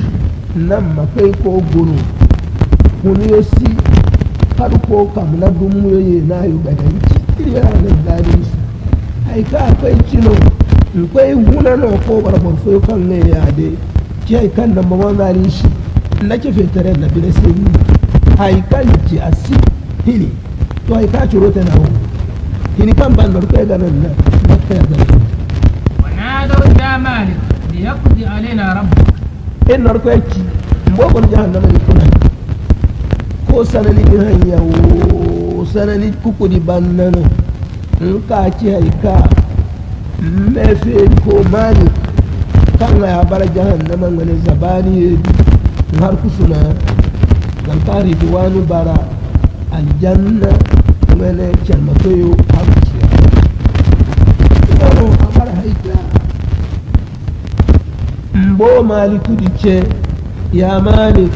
nan makai ko guru kuni yosi har ko kamna dumu yoye na yu gadanci ina nan zalin su ai ka akwai cino akwai huna no ko barbar so kan ne ya de ki ai kan nan ba zalin shi nake fetare na bi da sai ai kan ci asi hini to ai ka ciro ta nawo hini kan ban barko ga nan na makka ya zalin wa nadu ya malik liyaqdi alaina rabbuk in narko yaki mbogon jahannama ni kuna ko sanani ni hanya wo sanani kukudi bannano nka ci haika mefe ko mani kan ya bara jahannama ngane zabani har kusuna kan tari diwanu bara aljanna ngane kalmatoyo hakusiya ko abara haika mbo maliku dice ya malik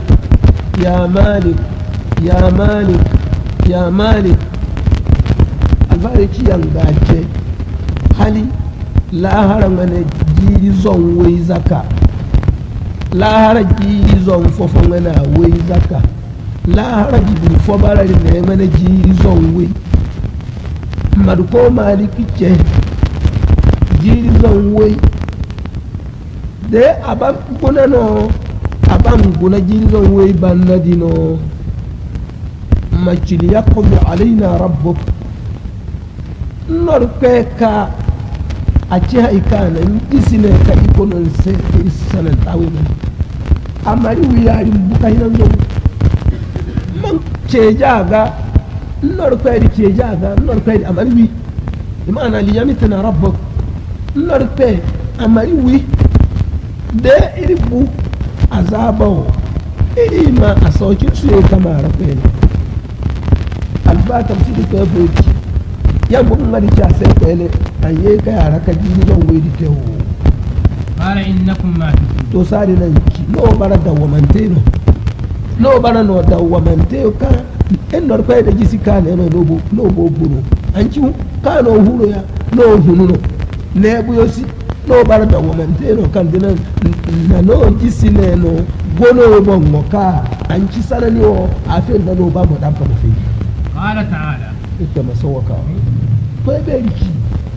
alfariki yangace hali lahara ngane jiri zon wai zaka lahara jiri zon fofo ngana wai zaka lahara jibiri fobarari ne ngane jiri zon wai maduko maliki ce jiri zon wai de abam guna jiri zon wai banna dino machili yaqdi alaina rabbuk norpeka aci haikana isine ka ikonon se isanan tawina amari wiyari buka hinan zo man cejaga norpedi cejaga norpedi amari wi imana liyamitna rabbuk norpe amari wi de iribu azabao iri ma a saukin su ya kama rafe ne albatar su duka ya boki yan bugun mari ja sai kwele an yi ka yara ka jini don wai da tewo قال إنكم ماكثون to sari nan ki no bara da wamante no bara no da wamante ka en nor kwai da jisi ka ne no bo buru an ci ka no huro ya no hununo ne bu yosi no bara da wamante no kan dinan na no jisi ne no gono bo moka an ci sanani o afin da no ba mo dan ka mu fi قال تعالى ita masawaka kwai be ki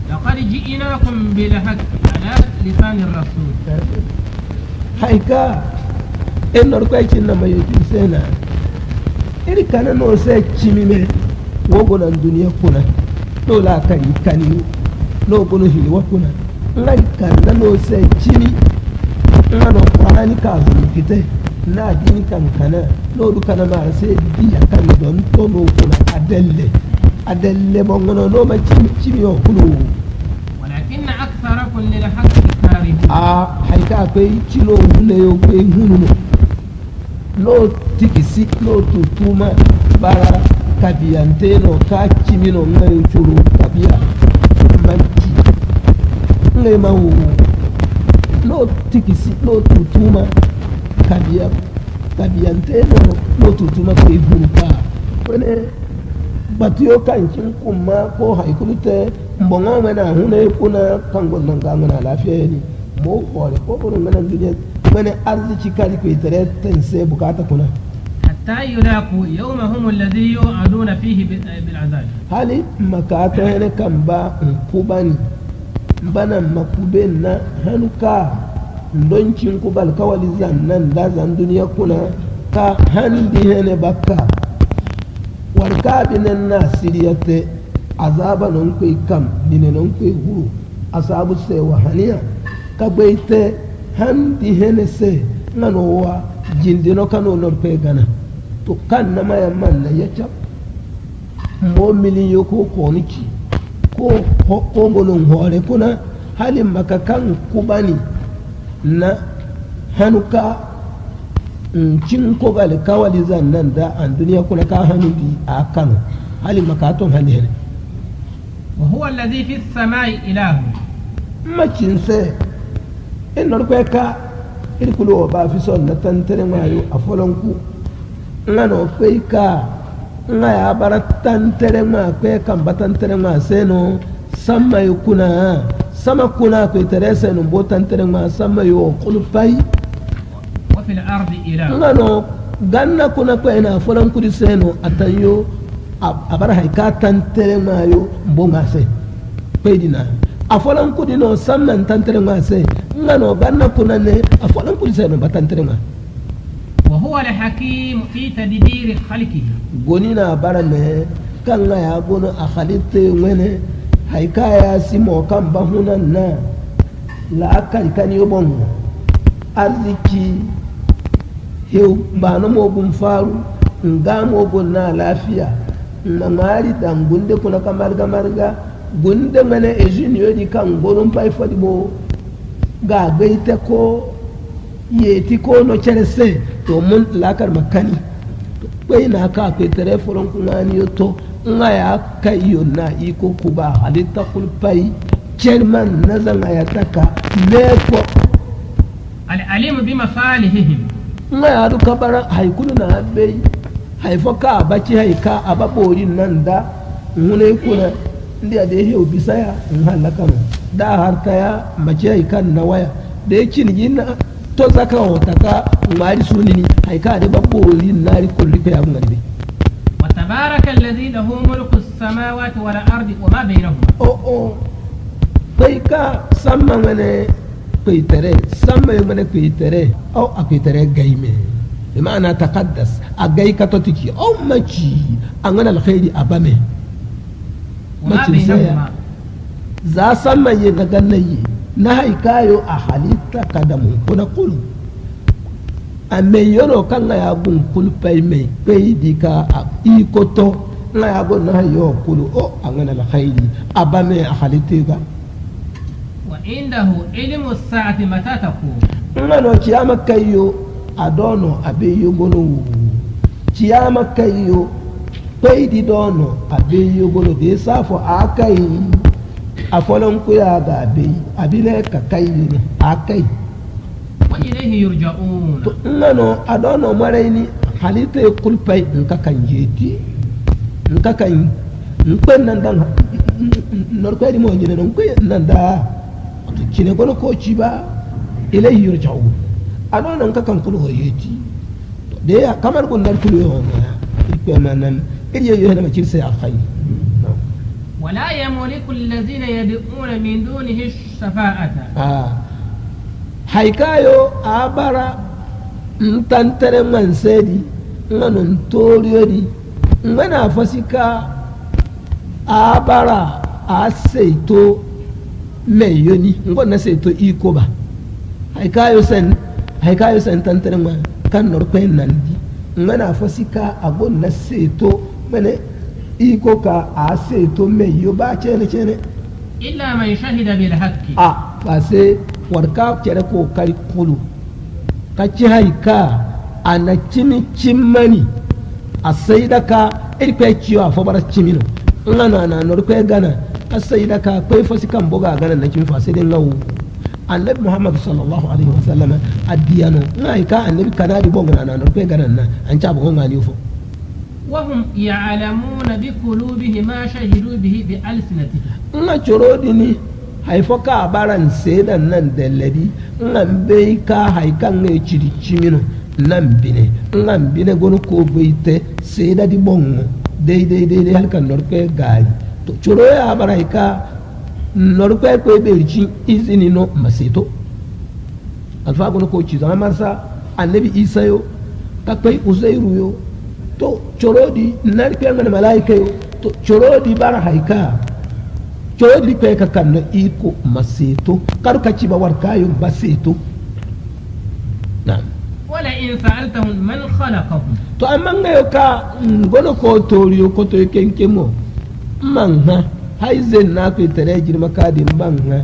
لقد جئناكم بالحق على لسان الرسول haika en nor kwai kin na mayo kin sena iri kana no se chimi me wogo nan duniya kuna no la kan kani no gono hili wakuna ngai kana no se chimi ngano qur'ani ka zuni kite na dini kan kana no du kana ma se diya kan don to no kuna adelle bongono no ma chimi o kulu ولكن أكثركم للحق كارهون haika akwai kilo hune yo kwe hunu no tikisi no tutuma bara kabiyante no ka kimi no ngari churu kabiya manki ngai mawu no tikisi no tutuma kabiyante no tutuma kwe hunu pa wene batiyo kancin kuma ko haikulute mbongo mena hune kuna kangon nan ga mena lafiya ne mo hore ko burun nan duniya mene arziki kali ko tare tan sai bukata kuna حتى يلاقوا يومهم الذي يوعدون فيه بالعذاب hali makato hene kamba kubani bana makuben na hanuka ndoncin kubal kawali zannan da zan duniya kuna ka handi hene bakka warka binan nasiriyate azaba non kwe kam dine non kwe huru asabu se wahania kabeite handi hene se ngano wa jindino kano norpe gana to kan na maya man na yacha mo miliyo ko koniki ko gonon hore kuna halin makakan kubani na hanuka cin ko gal kawali zannan da an duniya kuna ka hanu bi a kano halin makaton hali ne وهو الذي في السماء إله macin se in norko ka irkulo ba fi son na tantere mayo a folonku ngano kai ka ngaya bara tantere ma kai kan batantere ma seno samma yukuna sama kuna kai tare seno bo tantere ma samma yo kulpai وفي الأرض إله ngano ganna kuna kai na folonku di seno atanyo abara haika tantere mayo mbonga se pedina afolan kudi no samman tantere ma se ngano ganna kuna ne afolan kudi se no batantere ma وهو الحكيم في تدبير خلقه gonina bara ne kan ya gono a halitte wene haika ya simo kan bahunan na la kan yobon arziki heu ba no mo bun faru nga mo bun na lafiya na mari dan gunde kuna kamarga gunde mene ejiniyo di kan gonun pai fadi bo ga gaita ko yeti ko no cerese to mun lakar makani bai na ka kai telefonin kuma ni to nga ya kai yo na iko kuba halitta kulpai chairman na zanga ya taka leko العليم بمصالحهم nga ya duka bara haikulu na bai haifaka baki haika ababorin nan da hune kuna ndiya da yau bisaya in halaka mu da har kaya mace haikan na waya da yake ni na to zaka wata ka mari sunini haika da baborin nari kulli ka yabun gari وتبارك الذي له ملك السماوات والأرض وما بينهما o kai ka samma mane kai tare samma mane kai tare au akai tare gaime بمعنى تقدس أجايك تطيكي أو ماشي أنا الخير أبامي وما بينهما za sama ye daga nayi na haikayo a halitta kadamu kuna kulu a mai yoro kan na ya gun kulpai mai kai dika a ikoto na ya gun na hayo kulu o an gana alkhairi a ba mai a halitta ga وعنده علم الساعة متى تقوم ngano kiyama kayo adono abeyo gono ciyama kayo paydi dono abeyo gono de safo akai afolon kuya ga abile ka kayi akai wa ilayhi yurja'un ngano adono maraini halite kulpay nka kanjeti nka kan nkwen nandan norkwedi mo nyine nkwen nanda kine gono ko ciba ilayhi yurja'un adono nka kan kulu hoyeti de kamar gondar kulu yo na ikwe manan iriyo yo na makirse akai ولا يملك الذين يدعون من دونه الشفاعة haikayo abara ntantere mansedi ngano ntoriodi ngana fasika abara aseito meyoni ngona seito ikoba haikayo sen tantere ma kan norpen nandi ngana fasika agon na seito mene iko ka aseito meyo ba chene إلا من شهد بالحق base warka kere ko kari kulu kaci haika ana cimmani a sai da ka irpe ciwo a fabar cimino ngana na norpe gana a sai da ka kai fasi kan boga gana na kin fasi din lawo annabi muhammad sallallahu alaihi wasallam adiyano ngai ka annabi kanadi bonga na norpe gana na an ca bonga ngani ufo وهم يعلمون بقلوبهم ما شهدوا به بألسنتهم nga corodi ni haifoka abaran sedan nan dalladi ngan bei ka haikan ne ciri cimino nan bine gono ko beite seda di bongo dei halkan norpe gari to coro ya abarai ka norpe ko berci izini no maseto alfa gono ko ci zama marsa annabi isa yo ka kai uzairu yo to corodi narpe ngana malaika yo to corodi bara haika codi pe ka kanno iko maseto kar ka ci ba warka yo baseto na'am wala in sa'altahum man khalaqahum to amma ngayo ka gono ko toriyo ko to kenke mo manga haizen na ko tere jirma ka di manga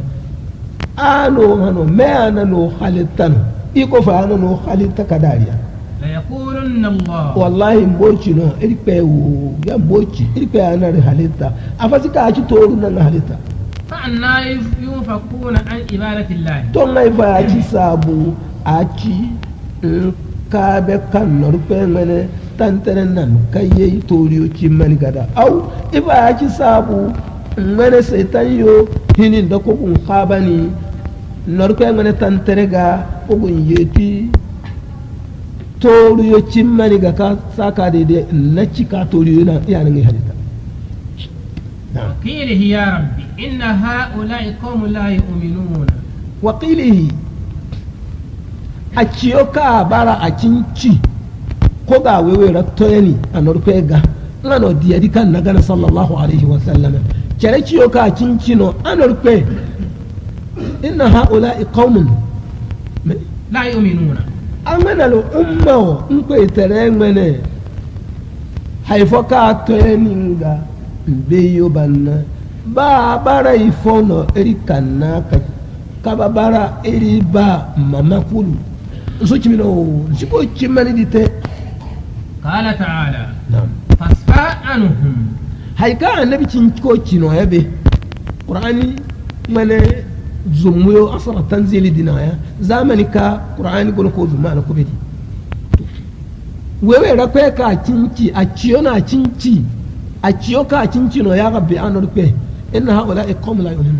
ano hano me anano khalitano iko fa anano khalita kadariya la yaqulunna Allah wallahi mbochi no iripe wo ya mbochi iripe anare halita afasika achi toru na halita fa anna yufakuna an ibadati Allah to ngai fa achi sabu achi ka be kan norpe mene tantere nan kaye toriyo chimani gada au iba achi sabu mene setan yo hinin da ko kun khabani norpe mene tantere ga ko kun yeti toriyo cimmani ga ka saka daidai na cika toriyo na iyanin halitta wakilihi ya rabbi inna ha'ula'i qaumun la yu'minuna wakilihi a ciyo ka bara a cinci ko ga wewe rattoyani a norpe ga ngano diyadi kan na gana sallallahu alaihi wa sallam kere ciyo ka cinci no a norpe inna ha'ula'i qaumun la yu'minuna amana lo umma nkwe tere ngene haifo ka toyeninga mbeyo banna ba bara ifono eri kanna ka bara eri ba mama kulu so chimino sipo chimani dite qala ta'ala nam fasfa anhum haika annabi cin ko chino yabe qur'ani mane zumuyo asara tanzili dinaya zamani ka qur'ani gono ko zumana ko bedi wewe ra kwe ka cinci a ciyo na cinci a ciyo ka cinci no ya rabbi anor kwe inna haula iqam la yu'min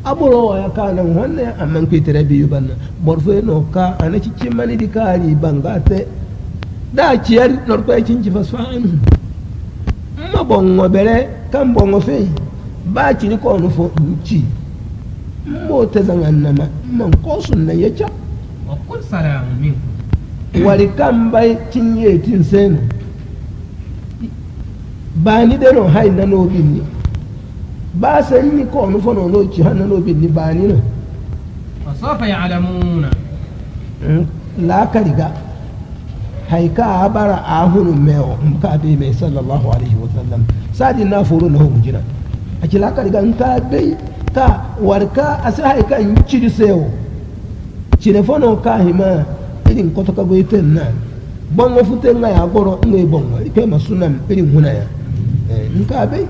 aburo ya kana wanne amman kwe tere bi yubanna morfo no ka anaci cimmani di kari bangate da ciyar nor kwe cinci fasfa'an ma bongo bere kan bongo fe ba cini ko no fo ci mo ta zangan nama man kosun nan ya ca wa qul salamun minkum wari kan bai cinye tin senu ba ni da no hay na no binni ba san ni ko no fono no ci han no binni ba ni no wa sawfa ya'lamuna la ka riga hay ka bara ahunu meo ka be mai sallallahu alaihi wa sallam sadi na furu na hu jina a ci la ka riga ka bai ka warka a sai haika in ciri sayo cire fono ka hima irin kota ka go iten na bongo fute nga ya goro ngai bongo ike masunam irin huna ya nka bai